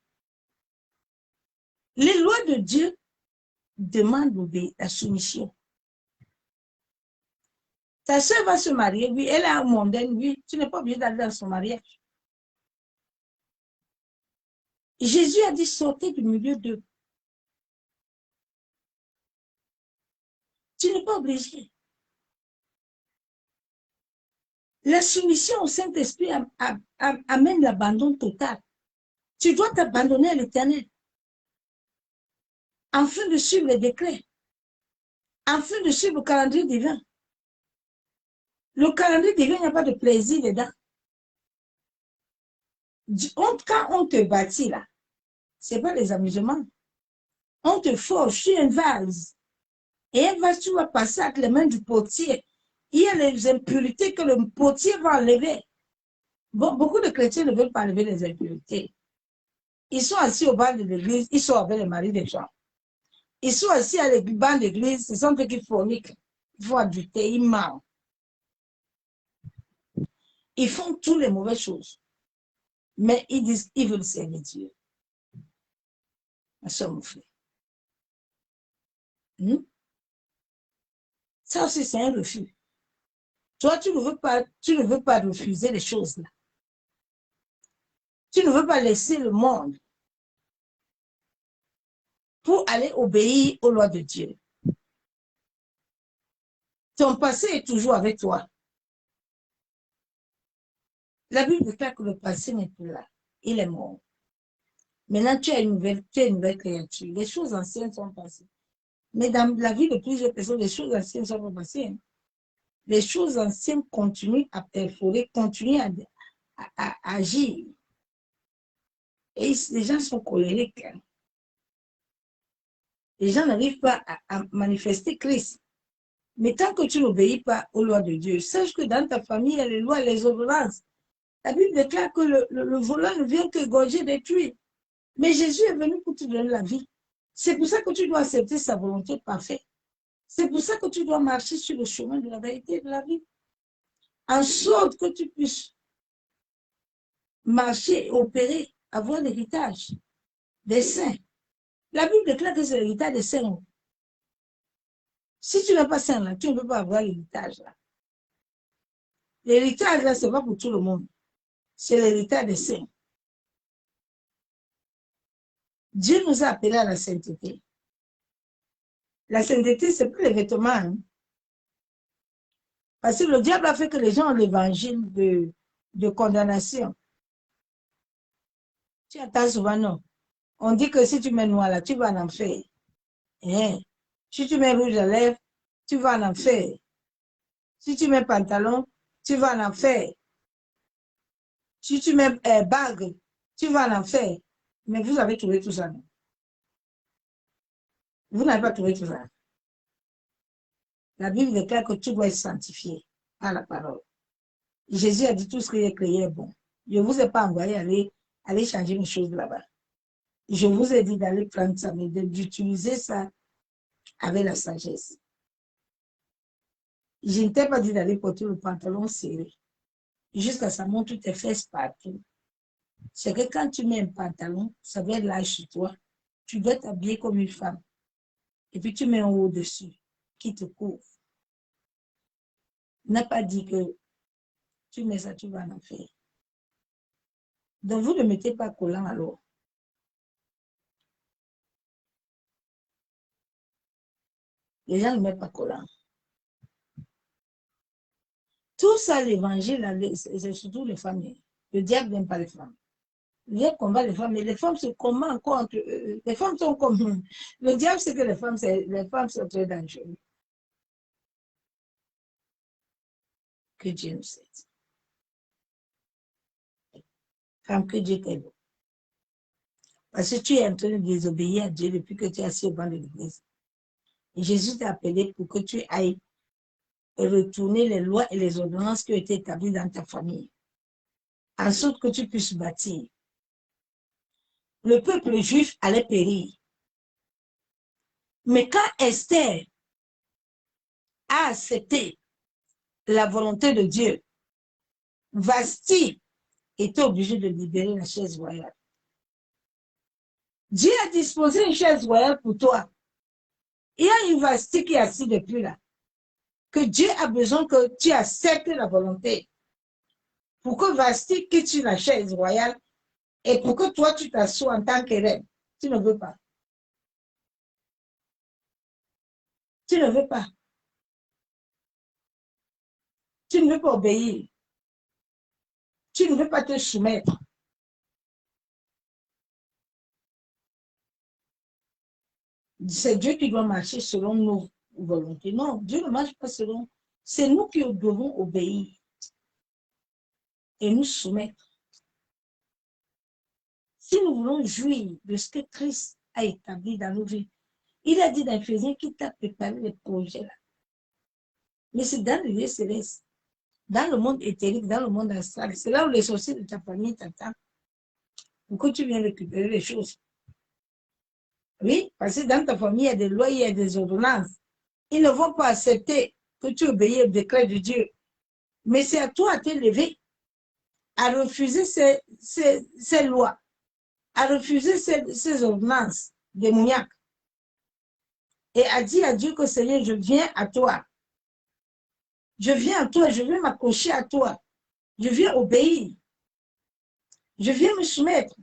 Les lois de Dieu demandent la soumission. Ta soeur va se marier, oui, elle est mondaine, oui, tu n'es pas obligé d'aller dans son mariage. Jésus a dit sortez du milieu d'eux. Tu n'es pas obligé. La soumission au Saint-Esprit amène l'abandon total. Tu dois t'abandonner à l'Éternel afin de suivre les décrets, afin de suivre le calendrier divin. Le calendrier divin, il n'y a pas de plaisir dedans. Quand on te bâtit là, ce n'est pas des amusements. On te forge sur un vase. Et un vase, tu vas passer avec les mains du potier. Il y a les impurités que le potier va enlever. Bon, beaucoup de chrétiens ne veulent pas enlever les impurités. Ils sont assis au banc de l'église, ils sont avec les maris des gens. Ils sont assis à banc de l'église, ce sont ceux qui forniquent, ils font adulter, ils mentent. Ils font toutes les mauvaises choses. Mais ils disent qu'ils veulent servir Dieu. Ma soeur, mon frère. Ça aussi, c'est un refus. Toi, tu ne veux pas refuser les choses là. Tu ne veux pas laisser le monde pour aller obéir aux lois de Dieu. Ton passé est toujours avec toi. La Bible déclare que le passé n'est plus là. Il est mort. Maintenant, tu es une nouvelle créature. Les choses anciennes sont passées. Mais dans la vie de plusieurs personnes, les choses anciennes sont pas passées. Les choses anciennes continuent à perforer, continuent à agir. Et les gens sont colériques. Les gens n'arrivent pas à manifester Christ. Mais tant que tu n'obéis pas aux lois de Dieu, sache que dans ta famille, il y a les lois et les ordonnances. La Bible déclare que le volant ne vient que gorger, détruire. Mais Jésus est venu pour te donner la vie. C'est pour ça que tu dois accepter sa volonté parfaite. C'est pour ça que tu dois marcher sur le chemin de la vérité et de la vie. En sorte que tu puisses marcher, opérer, avoir l'héritage des saints. La Bible déclare que c'est l'héritage des saints. Si tu n'es pas saint là, tu ne peux pas avoir l'héritage là. L'héritage là, ce n'est pas pour tout le monde. C'est l'héritage des saints. Dieu nous a appelés à la sainteté. La sainteté, ce n'est pas les vêtements. Hein. Parce que le diable a fait que les gens ont l'évangile de condamnation. Tu entends souvent, non. On dit que si tu mets noir là, tu vas en enfer. Hein? Si tu mets rouge à lèvres, tu vas en enfer. Si tu mets pantalon, tu vas en enfer. Si tu mets bague, tu vas en enfer. Mais vous avez trouvé tout ça, non? Vous n'avez pas trouvé tout ça. La Bible déclare que tu dois être sanctifié par la parole. Jésus a dit tout ce qui est créé est bon. Je ne vous ai pas envoyé aller changer une chose là-bas. Je vous ai dit d'aller prendre ça, mais d'utiliser ça avec la sagesse. Je ne t'ai pas dit d'aller porter le pantalon serré. Jusqu'à ça montre tes fesses partout. C'est que quand tu mets un pantalon, ça va être là chez toi. Tu dois t'habiller comme une femme. Et puis tu mets un haut dessus qui te couvre. N'a pas dit que tu mets ça, tu vas en faire. Donc vous ne mettez pas collant alors. Les gens ne mettent pas collant. Tout ça, l'évangile, c'est surtout les femmes. Le diable n'aime pas les femmes. Le diable combat les femmes, mais les femmes se combattent encore entre eux. Les femmes sont comme... Le diable, c'est que les femmes sont très dangereuses. Que Dieu nous aide. Femme, que Dieu t'aide. Parce que tu es en train de désobéir à Dieu depuis que tu es assis au banc de l'église. Et Jésus t'a appelé pour que tu ailles retourner les lois et les ordonnances qui ont été établies dans ta famille. En sorte que tu puisses bâtir. Le peuple juif allait périr. Mais quand Esther a accepté la volonté de Dieu, Vasti était obligé de libérer la chaise royale. Dieu a disposé une chaise royale pour toi. Il y a une Vasti qui est assise depuis là. Que Dieu a besoin que tu acceptes la volonté. Pour que Vasti quitte la chaise royale et pour que toi tu t'assoies en tant que reine. Tu ne veux pas. Tu ne veux pas. Tu ne veux pas obéir. Tu ne veux pas te soumettre. C'est Dieu qui doit marcher selon nos volontés. Non, Dieu ne marche pas selon. C'est nous qui devons obéir et nous soumettre. Si nous voulons jouir de ce que Christ a établi dans nos vies, il a dit dans Éphésiens qu'il t'a préparé les projets là. Mais c'est dans le lieu céleste, dans le monde éthérique, dans le monde astral. C'est là où les sorciers de ta famille t'attendent pour que tu viennes récupérer les choses. Oui, parce que dans ta famille, il y a des lois, il y a des ordonnances. Ils ne vont pas accepter que tu obéis au décret de Dieu. Mais c'est à toi de t'élever, à refuser ces lois, à refuser ces ordonnances démoniaques. Et à dire à Dieu que Seigneur, je viens à toi. Je viens à toi, je viens m'accrocher à toi. Je viens obéir. Je viens me soumettre.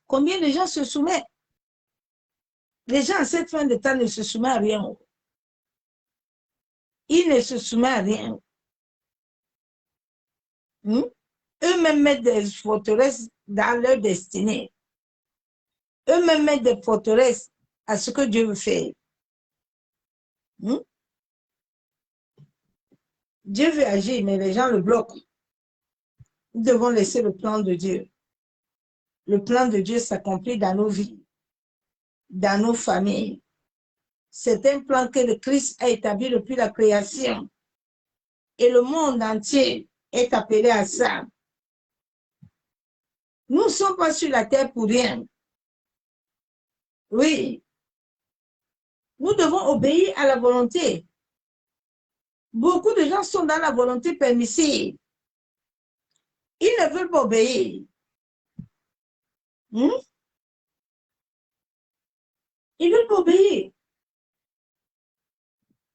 Combien de gens se soumettent? Les gens, à cette fin de temps, ne se soumettent à rien. Ils ne se soumettent à rien. Eux-mêmes mettent des forteresses dans leur destinée. Eux-mêmes mettent des forteresses à ce que Dieu veut faire. Dieu veut agir, mais les gens le bloquent. Nous devons laisser le plan de Dieu. Le plan de Dieu s'accomplit dans nos vies, dans nos familles. C'est un plan que le Christ a établi depuis la création. Et le monde entier est appelé à ça. Nous ne sommes pas sur la terre pour rien. Oui. Nous devons obéir à la volonté. Beaucoup de gens sont dans la volonté permissive. Ils ne veulent pas obéir. Ils ne veulent pas obéir.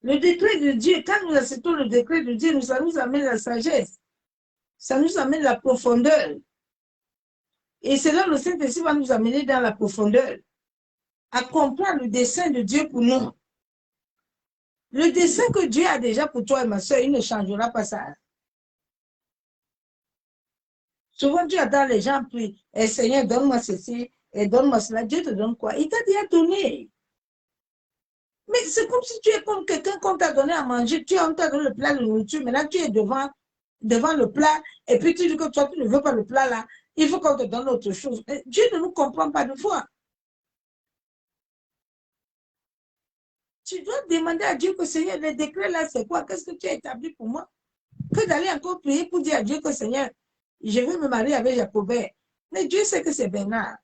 Le décret de Dieu, quand nous acceptons le décret de Dieu, ça nous amène la sagesse. Ça nous amène la profondeur. Et c'est là que le Saint-Esprit va nous amener dans la profondeur, à comprendre le dessein de Dieu pour nous. Le dessein que Dieu a déjà pour toi et ma soeur, il ne changera pas ça. Souvent, tu attends les gens, puis, Seigneur, donne-moi ceci, et donne-moi cela. Dieu te donne quoi? Il t'a déjà donné. Mais c'est comme si tu es comme quelqu'un qu'on t'a donné à manger, on t'a donné le plat de nourriture, maintenant tu es devant le plat, et puis tu dis que toi, tu ne veux pas le plat là, il faut qu'on te donne autre chose. Dieu ne nous comprend pas de fois. Tu dois demander à Dieu que Seigneur, le décret là, c'est quoi? Qu'est-ce que tu as établi pour moi? Que d'aller encore prier pour dire à Dieu que Seigneur, je vais me marier avec Jacobin. Mais Dieu sait que c'est Bernard.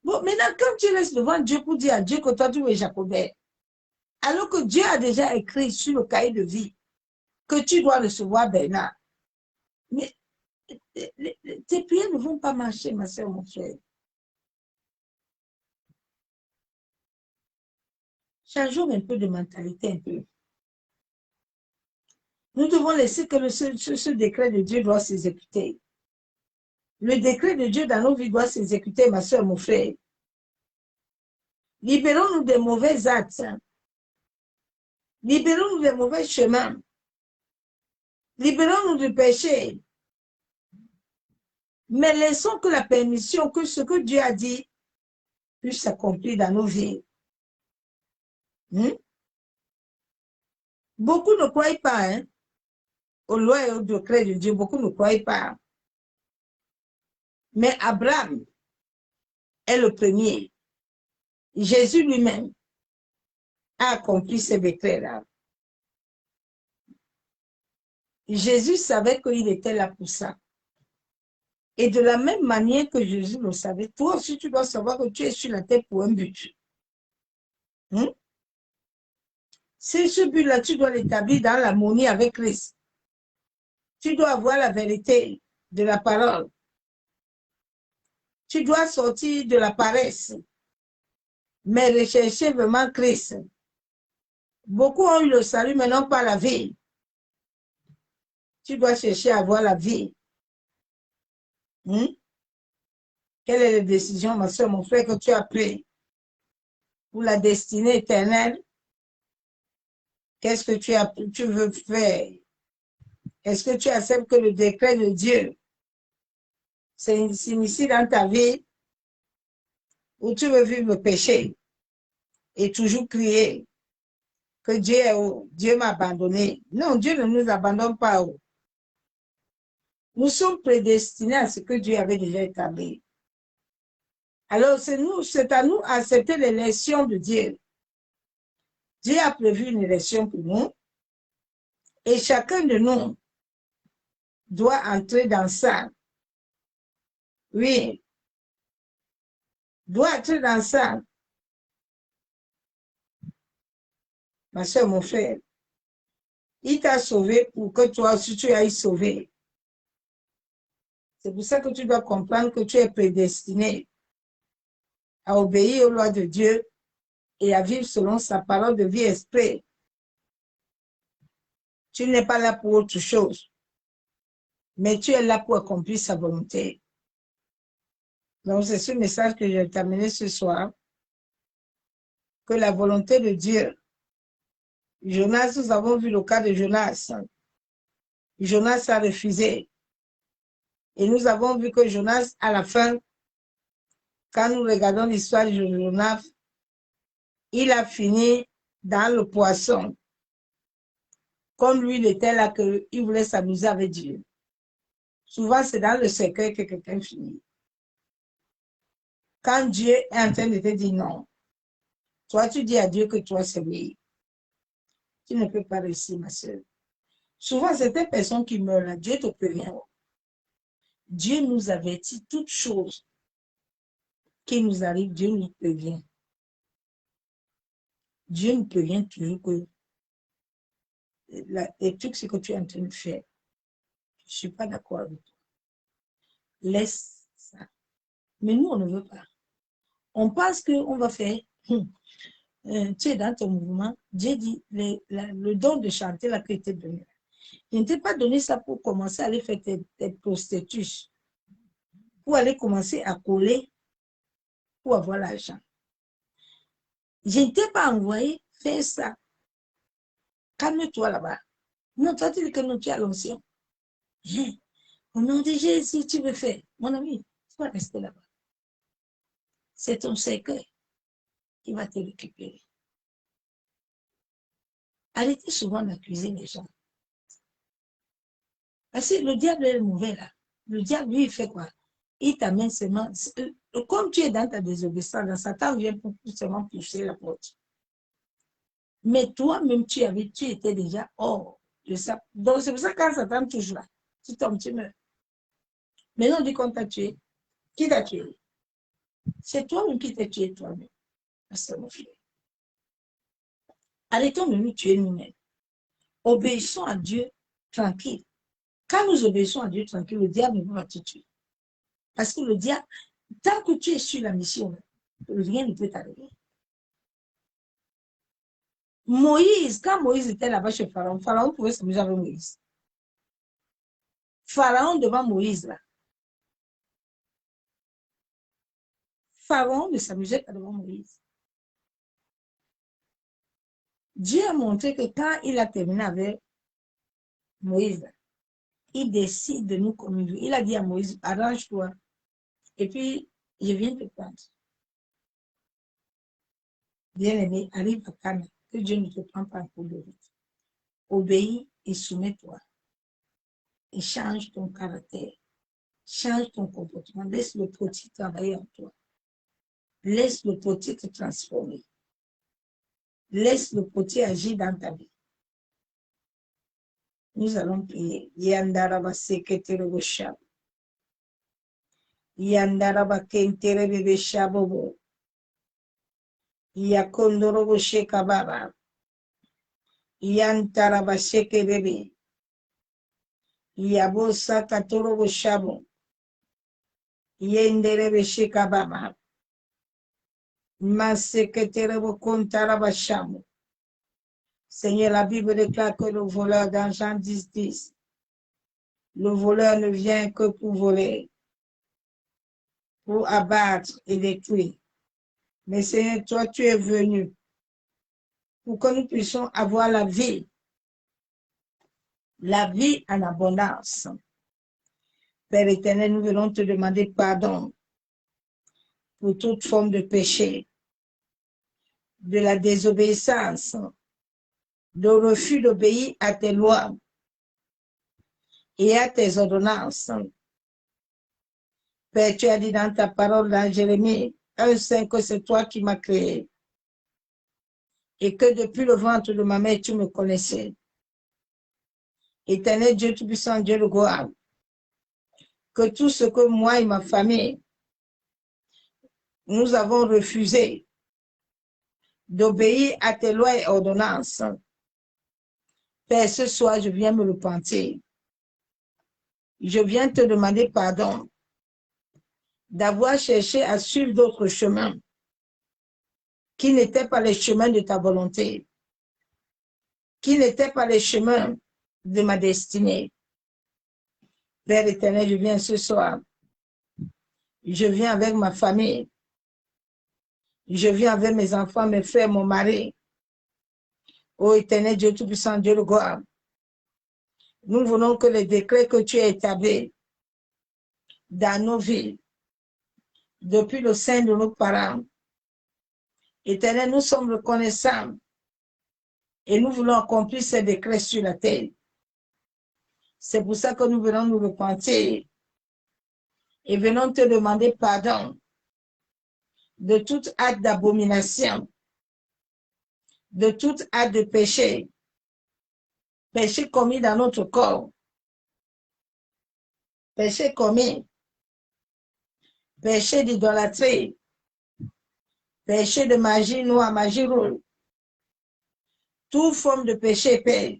Bon, maintenant, quand tu restes devant Dieu pour dire à Dieu que toi, tu es Jacobin, alors que Dieu a déjà écrit sur le cahier de vie que tu dois recevoir Bernard. Mais tes prières ne vont pas marcher, ma soeur, mon frère. Changeons un peu de mentalité, un peu. Nous devons laisser que ce décret de Dieu doit s'exécuter. Le décret de Dieu dans nos vies doit s'exécuter, ma soeur, mon frère. Libérons-nous des mauvais actes. Libérons-nous des mauvais chemins. Libérons-nous du péché. Mais laissons que la permission, que ce que Dieu a dit, puisse s'accomplir dans nos vies. Beaucoup ne croient pas aux lois et aux décrets de Dieu. Beaucoup ne croient pas. Mais Abraham est le premier. Jésus lui-même a accompli ces décrets-là. Jésus savait qu'il était là pour ça. Et de la même manière que Jésus le savait, toi aussi tu dois savoir que tu es sur la terre pour un but. C'est ce but-là, tu dois l'établir dans l'harmonie avec Christ. Tu dois avoir la vérité de la parole. Tu dois sortir de la paresse, mais rechercher vraiment Christ. Beaucoup ont eu le salut, mais non pas la vie. Tu dois chercher à avoir la vie. Quelle est la décision, ma soeur, mon frère, que tu as pris pour la destinée éternelle? Qu'est-ce que tu veux faire? Est-ce que tu acceptes que le décret de Dieu s'initie dans ta vie, ou tu veux vivre le péché et toujours crier que Dieu est où? Dieu m'a abandonné. Non, Dieu ne nous abandonne pas où. Nous sommes prédestinés à ce que Dieu avait déjà établi. Alors, c'est à nous d'accepter l'élection de Dieu. Dieu a prévu une élection pour nous et chacun de nous doit entrer dans ça. Oui, doit entrer dans ça. Ma soeur, mon frère, il t'a sauvé pour que toi aussi tu ailles sauver. C'est pour ça que tu dois comprendre que tu es prédestiné à obéir aux lois de Dieu et à vivre selon sa parole de vie esprit. Tu n'es pas là pour autre chose, mais tu es là pour accomplir sa volonté. Donc, c'est ce message que j'ai terminé ce soir, que la volonté de Dieu. Jonas, nous avons vu le cas de Jonas. Jonas a refusé. Et nous avons vu que Jonas, à la fin, quand nous regardons l'histoire de Jonas, il a fini dans le poisson. Comme lui, il était là, qu'il voulait s'amuser avec Dieu. Souvent, c'est dans le secret que quelqu'un finit. Quand Dieu est en train de te dire non, toi, tu dis à Dieu que toi, c'est oui. Tu ne peux pas réussir, ma soeur. Souvent, c'est des personnes qui meurent là. Dieu te prévient. Dieu nous avertit toutes choses qui nous arrivent. Dieu nous prévient. Dieu nous prévient toujours que le truc, c'est que tu es en train de faire. Je ne suis pas d'accord avec toi. Laisse ça. Mais nous, on ne veut pas. On pense qu'on va faire. Tu es dans ton mouvement. Dieu dit, le don de chanter la qui t'est donné. Il ne t'a pas donné ça pour commencer à aller faire tes prostituées. Pour aller commencer à coller pour avoir l'argent. Je ne t'ai pas envoyé faire ça. Calme-toi là-bas. Non, toi, tu dis que non, tu as l'onction. Au nom de Jésus, tu veux faire. Mon ami, tu vas rester là-bas. C'est ton secret qui va te récupérer. Arrêtez souvent d'accuser les gens. Parce que le diable est mauvais là. Le diable, lui, il fait quoi? Il t'amène seulement. Comme tu es dans ta désobéissance, Satan vient pour seulement pousser la porte. Mais toi-même, tu étais déjà hors de ça. Donc, c'est pour ça que quand Satan touche là, tu tombes, tu meurs. Maintenant, on dit qu'on t'a tué. Qui t'a tué? C'est toi-même qui t'es tué toi-même. C'est mon frère. Arrêtons de nous tuer nous-mêmes. Obéissons à Dieu tranquille. Quand nous obéissons à Dieu tranquille, le diable ne peut pas te tuer. Parce que le diable, tant que tu es sur la mission, rien ne peut t'arriver. Moïse, quand Moïse était là-bas chez Pharaon, Pharaon pouvait s'amuser avec Moïse. Pharaon devant Moïse, là. Pharaon ne s'amusait pas devant Moïse. Dieu a montré que quand il a terminé avec Moïse, il décide de nous comme il veut. Il a dit à Moïse, arrange-toi. Et puis, je viens te prendre. Bien-aimé, arrive à Cana, que Dieu ne te prend pas un coup de route. Obéis et soumets-toi. Et change ton caractère. Change ton comportement. Laisse le potier travailler en toi. Laisse le potier te transformer. Laisse le potier agir dans ta vie. Nous allons prier. Yandaraba seketere boshab. Yandaraba kentere bebe shabobo. Yakondoro bosheka baba. Yantaraba sheke bebe. Yabosa katoro boshabo. Yendere besheka baba. Maseketere bokontaraba shabo. Seigneur, la Bible déclare que le voleur dans Jean 10, le voleur ne vient que pour voler, pour abattre et détruire. Mais Seigneur, toi, tu es venu pour que nous puissions avoir la vie en abondance. Père éternel, nous venons te demander pardon pour toute forme de péché, de la désobéissance, de refus d'obéir à tes lois et à tes ordonnances. Père, tu as dit dans ta parole dans Jérémie 1,5 que c'est toi qui m'as créé et que depuis le ventre de ma mère, tu me connaissais. Éternel Dieu Tout-Puissant, Dieu de gloire, que tout ce que moi et ma famille, nous avons refusé d'obéir à tes lois et ordonnances. Père, ce soir, je viens me repentir. Je viens te demander pardon d'avoir cherché à suivre d'autres chemins qui n'étaient pas les chemins de ta volonté, qui n'étaient pas les chemins de ma destinée. Père éternel, je viens ce soir. Je viens avec ma famille. Je viens avec mes enfants, mes frères, mon mari. Ô éternel Dieu Tout-Puissant, Dieu de gloire. Nous voulons que les décrets que tu as établis dans nos vies, depuis le sein de nos parents, éternel, nous sommes reconnaissants et nous voulons accomplir ces décrets sur la terre. C'est pour ça que nous venons nous repentir et venons te demander pardon de tout acte d'abomination, de tout acte de péché, péché commis dans notre corps, péché commis, péché d'idolâtrie, péché de magie noire, magie rouge, toute forme de péché, Père,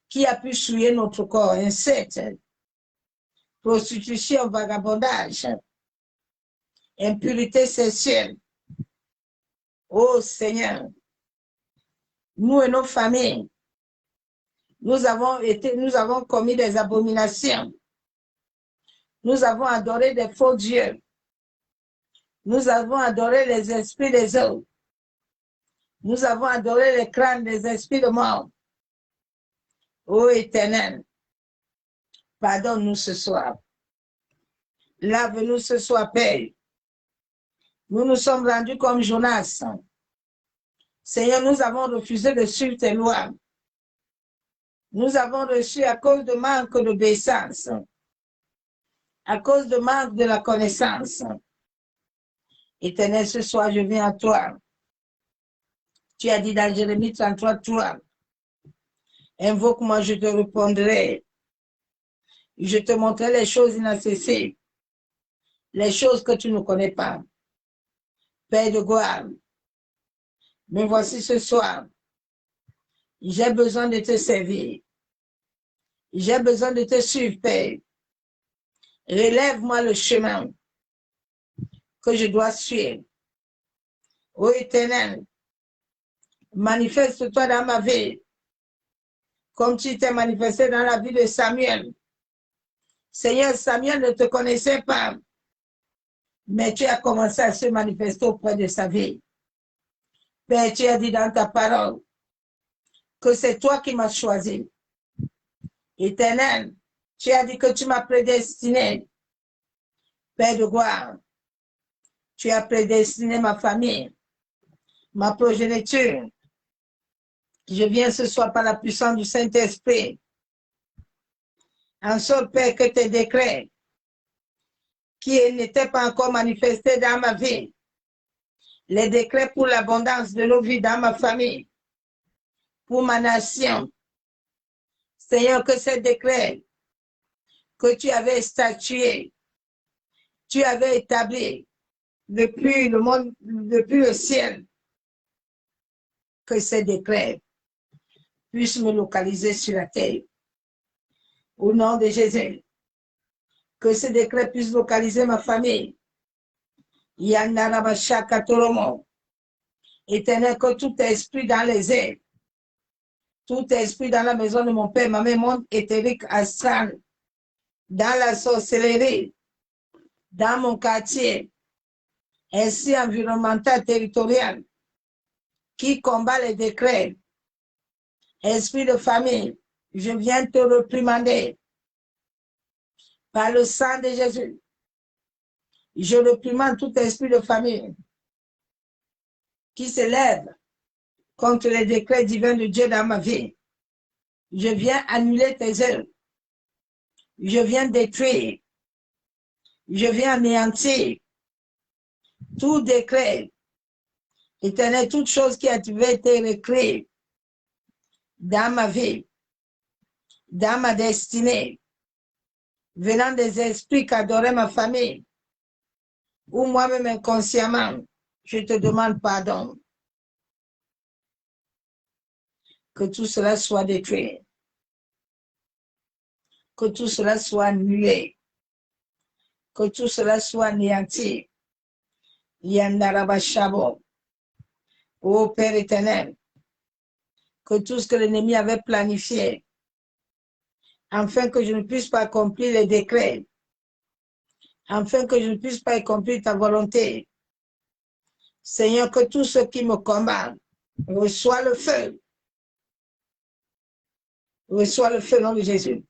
qui a pu souiller notre corps, inceste, prostitution, vagabondage, impureté sexuelle. Oh Seigneur, nous et nos familles, nous avons commis des abominations. Nous avons adoré des faux dieux. Nous avons adoré les esprits des autres. Nous avons adoré les crânes des esprits de mort. Ô Éternel, pardonne-nous ce soir. Lave-nous ce soir, Père. Nous nous sommes rendus comme Jonas. Seigneur, nous avons refusé de suivre tes lois. Nous avons reçu à cause de manque d'obéissance, à cause de manque de la connaissance. Éternel, ce soir, je viens à toi. Tu as dit dans Jérémie 33, 3, invoque-moi, je te répondrai. Je te montrerai les choses inaccessibles, les choses que tu ne connais pas. Père de gloire, me voici ce soir. J'ai besoin de te servir. J'ai besoin de te suivre, Père. Relève-moi le chemin que je dois suivre. Ô Éternel, manifeste-toi dans ma vie, comme tu t'es manifesté dans la vie de Samuel. Seigneur, Samuel ne te connaissait pas, mais tu as commencé à se manifester auprès de sa vie. Père, tu as dit dans ta parole que c'est toi qui m'as choisi. Éternel, tu as dit que tu m'as prédestiné. Père de gloire, tu as prédestiné ma famille, ma progéniture. Je viens ce soir par la puissance du Saint-Esprit En sorte, Père, que tes décrets qui n'étaient pas encore manifestés dans ma vie, les décrets pour l'abondance de nos vies dans ma famille, pour ma nation, Seigneur, que ces décrets que tu avais statués, tu avais établis depuis le monde, depuis le ciel, que ces décrets puissent me localiser sur la terre. Au nom de Jésus, que ces décrets puissent localiser ma famille. Yandarabasha Toromo. Éternel, que tout esprit dans les airs, tout esprit dans la maison de mon père, ma mère, monde éthérique, astral, dans la sorcellerie, dans mon quartier, ainsi environnemental, territorial, qui combat les décrets, esprit de famille, je viens te réprimander par le sang de Jésus. Je réprimande tout esprit de famille qui se lève contre les décrets divins de Dieu dans ma vie. Je viens annuler tes œuvres. Je viens détruire. Je viens anéantir tout décret. Éternel, toute chose qui a été écrite dans ma vie, dans ma destinée, venant des esprits qui adoraient ma famille, ou moi-même inconsciemment, je te demande pardon. Que tout cela soit détruit. Que tout cela soit annulé. Que tout cela soit anéanti. Yandarabashabo. Ô Père éternel, que tout ce que l'ennemi avait planifié, afin que je ne puisse pas accomplir les décrets, afin que je ne puisse pas accomplir ta volonté. Seigneur, que tout ce qui me combat reçoit le feu. Reçoit le feu au nom de Jésus.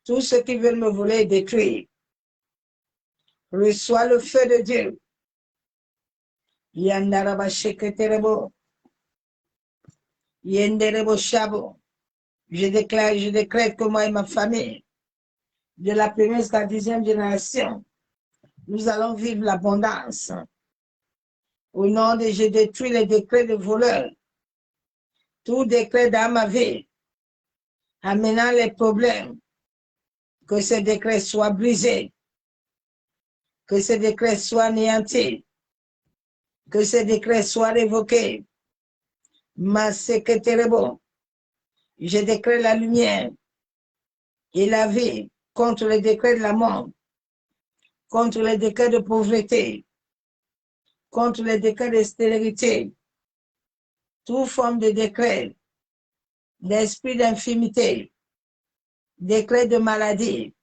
Tout ce qui veut me voler et détruire, reçoit le feu de Dieu. Yandarabasheketerebo. Yenderebo Shabo. Je déclare que moi et ma famille, de la première jusqu'à la 10e génération, nous allons vivre l'abondance. Au nom de Jésus, je détruis les décrets de voleurs. Tout décret dans ma vie, amenant les problèmes, que ces décrets soient brisés, que ces décrets soient anéantis, que ces décrets soient révoqués. Ma secrétaire, je décrète la lumière et la vie contre les décrets de la mort, contre les décrets de pauvreté, contre les décrets de stérilité, toute forme de décret, d'esprit d'infimité, décret de maladie,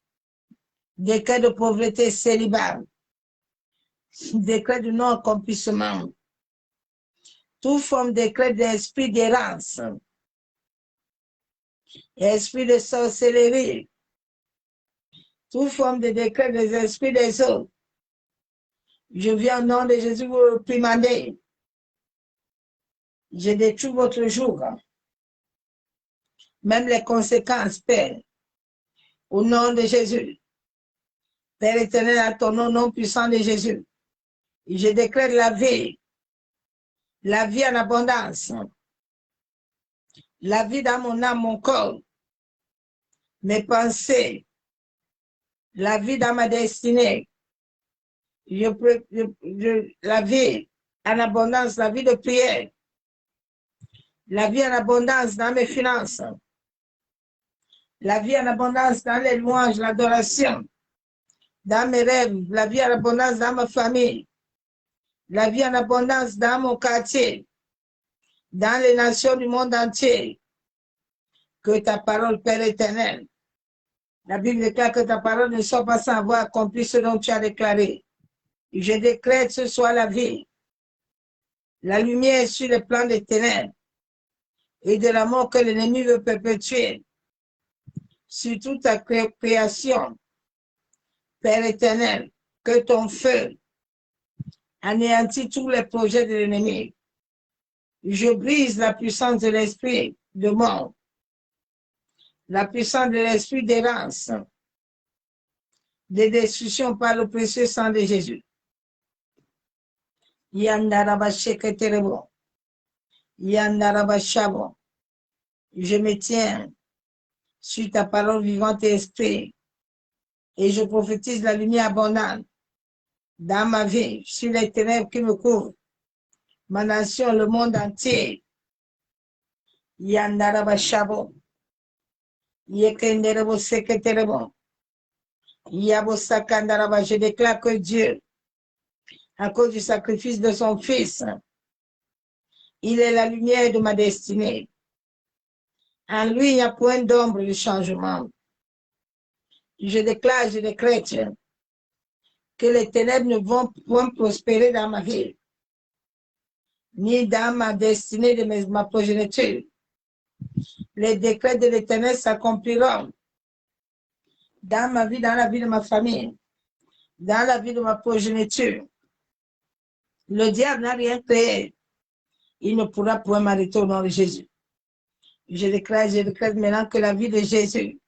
décret de pauvreté célibat, décret de non-accomplissement, toute forme de décret d'esprit d'errance, esprit de sorcellerie, toute forme de décret des esprits des eaux. Je viens au nom de Jésus vous réprimander. Je détruis votre jour. Même les conséquences, Père. Au nom de Jésus. Père éternel, à ton nom puissant de Jésus. Je décrète la vie en abondance. La vie dans mon âme, mon corps, mes pensées, la vie dans ma destinée. La vie en abondance, la vie de prière, la vie en abondance dans mes finances, la vie en abondance dans les louanges, l'adoration, dans mes rêves, la vie en abondance dans ma famille, la vie en abondance dans mon quartier, dans les nations du monde entier. Que ta parole, Père éternel, la Bible déclare que ta parole ne soit pas sans avoir accompli ce dont tu as déclaré. Je décrète ce soit la vie, la lumière sur le plan des ténèbres et de la mort que l'ennemi veut perpétuer sur toute ta création. Père éternel, que ton feu anéantit tous les projets de l'ennemi. Je brise la puissance de l'esprit de mort La puissance de l'esprit d'errance, de destruction par le précieux sang de Jésus. Yandarabasheketerebo. Yandarabashabo. Je me tiens sur ta parole vivante et esprit et je prophétise la lumière abondante dans ma vie, sur les ténèbres qui me couvrent, ma nation, le monde entier. Yandarabashabo. Yekenderebo seketerebo. Yabosakandaraba. Je déclare que Dieu, à cause du sacrifice de son Fils, il est la lumière de ma destinée. En lui, il n'y a point d'ombre de changement. Je déclare, je décrète que les ténèbres ne vont point prospérer dans ma vie, ni dans ma destinée de ma progéniture. Les décrets de l'Éternel s'accompliront dans ma vie, dans la vie de ma famille, dans la vie de ma progéniture. Le diable n'a rien créé. Il ne pourra point m'arrêter au nom de Jésus. Je décrète maintenant que la vie de Jésus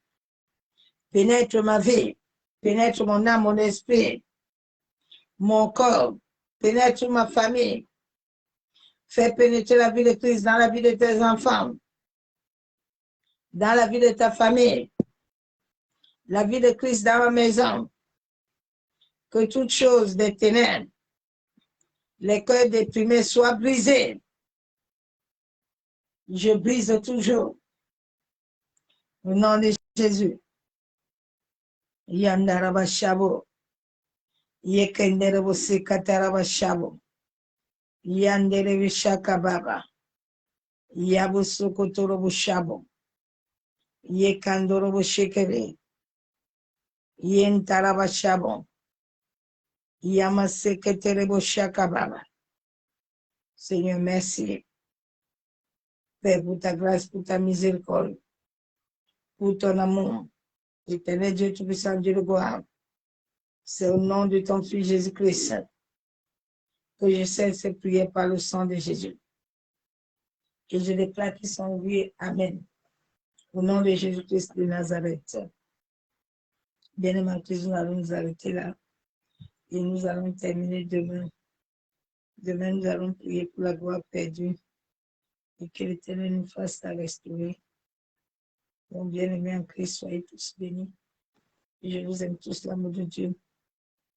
pénètre ma vie, pénètre mon âme, mon esprit, mon corps, pénètre ma famille. Fais pénétrer la vie de Christ dans la vie de tes enfants, dans la vie de ta famille, la vie de Christ dans ma maison. Que toute chose des ténèbres, les cœurs déprimés soient brisés. Je brise toujours. Au nom de Jésus. Yandarabashabo. Yekenderebo sekatarabashabo. Yanderebe shakababa. Yabusokotorobo shabo. Yekandorobo shekere. Yentarabashabo. Yamaseketerebo shakababa. Seigneur, merci. Père, pour ta grâce, pour ta miséricorde, pour ton amour. Éternel Dieu Tout-Puissant, Dieu de gloire. C'est au nom de ton Fils Jésus-Christ que je cesse ces prières par le sang de Jésus. Et je déclare qu'ils sont oubliés. Amen. Au nom de Jésus-Christ de Nazareth. Bien-aimés, nous allons nous arrêter là. Et nous allons terminer demain. Demain, nous allons prier pour la gloire perdue. Et que l'Éternel nous fasse la restaurer. Donc, bien-aimés en Christ, soyez tous bénis. Et je vous aime tous, l'amour de Dieu.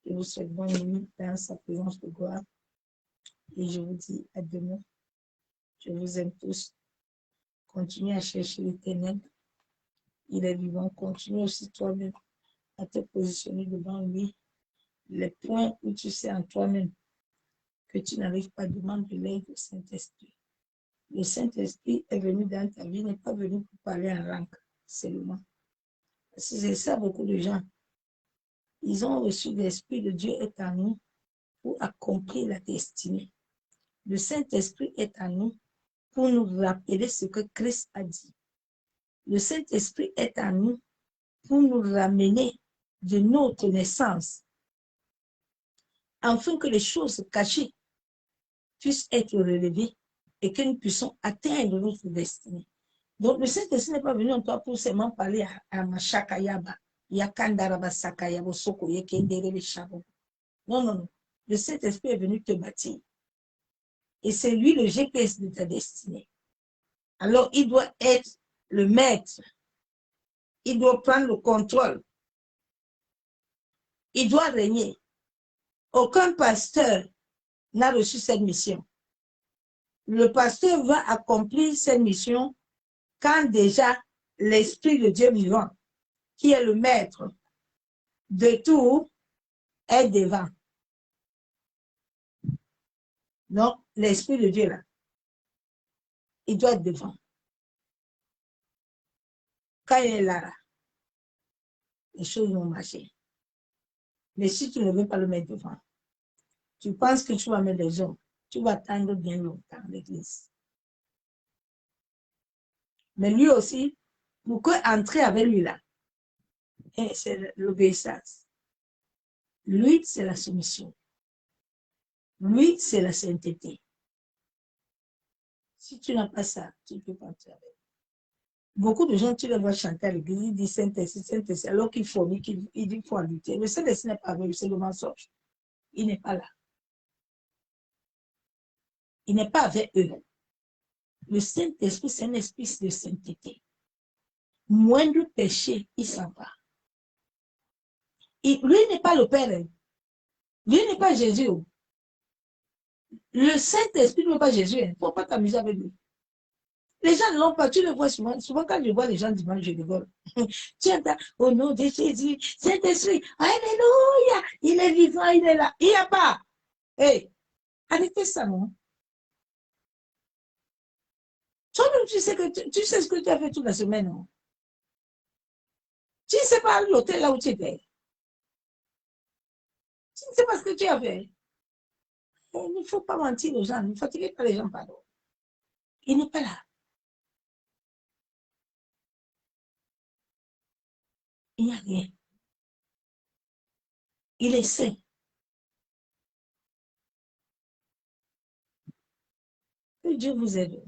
Je vous souhaite bonne nuit dans sa présence de gloire. Et je vous dis à demain. Je vous aime tous. Continuez à chercher l'Éternel. Il est vivant. Continue aussi toi-même à te positionner devant lui. Les points où tu sais en toi-même que tu n'arrives pas, demande de l'aide au Saint-Esprit. Le Saint-Esprit est venu dans ta vie, n'est pas venu pour parler en langue seulement. Parce que c'est ça, beaucoup de gens. Ils ont reçu l'Esprit de Dieu est en nous pour accomplir la destinée. Le Saint-Esprit est en nous pour nous rappeler ce que Christ a dit. Le Saint-Esprit est en nous pour nous ramener de notre naissance, afin que les choses cachées puissent être relevées et que nous puissions atteindre notre destinée. Donc, le Saint-Esprit n'est pas venu en toi pour seulement parler à Machakayaba, Yakandaraba Sakayabo Soko, Yekenderebe Shabo. Non, non, non. Le Saint-Esprit est venu te bâtir. Et c'est lui le GPS de ta destinée. Alors, il doit être le maître. Il doit prendre le contrôle. Il doit régner. Aucun pasteur n'a reçu cette mission. Le pasteur va accomplir cette mission quand déjà l'Esprit de Dieu vivant, qui est le maître de tout, est devant. Donc, l'Esprit de Dieu, là, il doit être devant. Quand il est là, les choses vont marcher. Mais si tu ne veux pas le mettre devant, tu penses que tu vas mettre les hommes, tu vas attendre bien longtemps l'église. Mais lui aussi, pour entrer avec lui là, c'est l'obéissance. Lui, c'est la soumission. Lui, c'est la sainteté. Si tu n'as pas ça, tu ne peux pas entrer avec. Beaucoup de gens, tu les vois chanter à l'église, ils disent Saint-Esprit, Saint-Esprit, alors qu'ils forment, ils disent qu'il faut en lutter. Le Saint-Esprit n'est pas vrai, c'est le mensonge. Il n'est pas là. Il n'est pas avec eux. Le Saint-Esprit, c'est un esprit de sainteté. Moindre péché, il s'en va. Lui n'est pas le Père. Lui n'est pas Jésus. Le Saint-Esprit n'est pas Jésus. Il ne faut pas t'amuser avec lui. Les gens ne l'ont pas. Tu le vois souvent. Souvent, quand je vois les gens dimanche, je rigole. Tu entends, au nom de Jésus, Saint-Esprit, Alléluia, il est vivant, il est là. Il n'y a pas. Hey, arrêtez ça, non? Toi-même, tu sais ce que tu as fait toute la semaine, non? Tu ne sais pas l'hôtel là où tu étais. Tu ne sais pas ce que tu as fait. Il ne faut pas mentir aux gens. Ne fatiguez pas les gens, pardon. Il n'est pas là. Il n'y a rien. Il est saint. Que Dieu vous aide.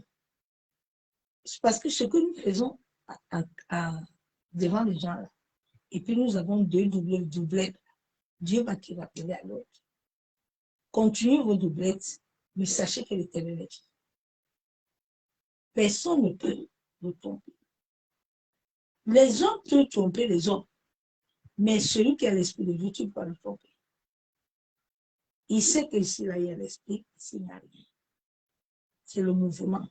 Parce que ce que nous faisons devant les gens là, et puis nous avons deux doublettes, Dieu va te rappeler à l'autre. Continuez vos doublettes, mais sachez que l'Éternel est là. Personne ne peut vous tromper. Les hommes peuvent tromper les hommes, mais celui qui a l'esprit de Dieu, tu ne peux pas le tromper. Il sait que s'il y a l'esprit, s'il n'y a rien. C'est le mouvement.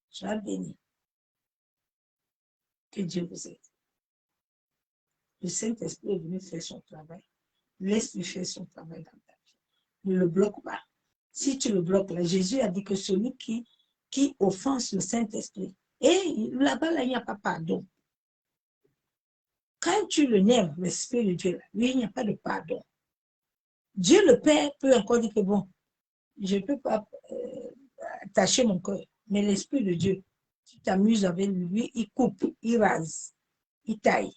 Sois béni. Que Dieu vous aide. Le Saint-Esprit est venu faire son travail. Laisse-lui faire son travail dans ta vie. Ne le bloque pas. Si tu le bloques, là, Jésus a dit que celui qui offense le Saint-Esprit, et là-bas, là, il n'y a pas pardon. Quand tu le nerves, l'Esprit de Dieu, là, lui, il n'y a pas de pardon. Dieu le Père peut encore dire que bon, je ne peux pas tâcher mon cœur, mais l'Esprit de Dieu, tu t'amuses avec lui, il coupe, il rase, il taille.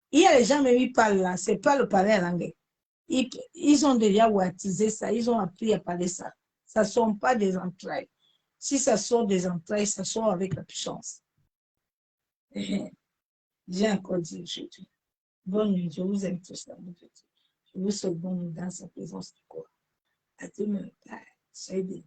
Il y a les gens, même ils parlent là, c'est pas le parler en anglais. Ils ont déjà baptisé ça, ils ont appris à parler ça. Ça ne sont pas des entrailles. Si ça sort des entrailles, ça sort avec la puissance. J'ai encore dit aujourd'hui. Bonne nuit, je vous aime tous là, mon petit. Je vous souhaite bonne nuit dans sa présence du corps. À demain. Soyez bénis.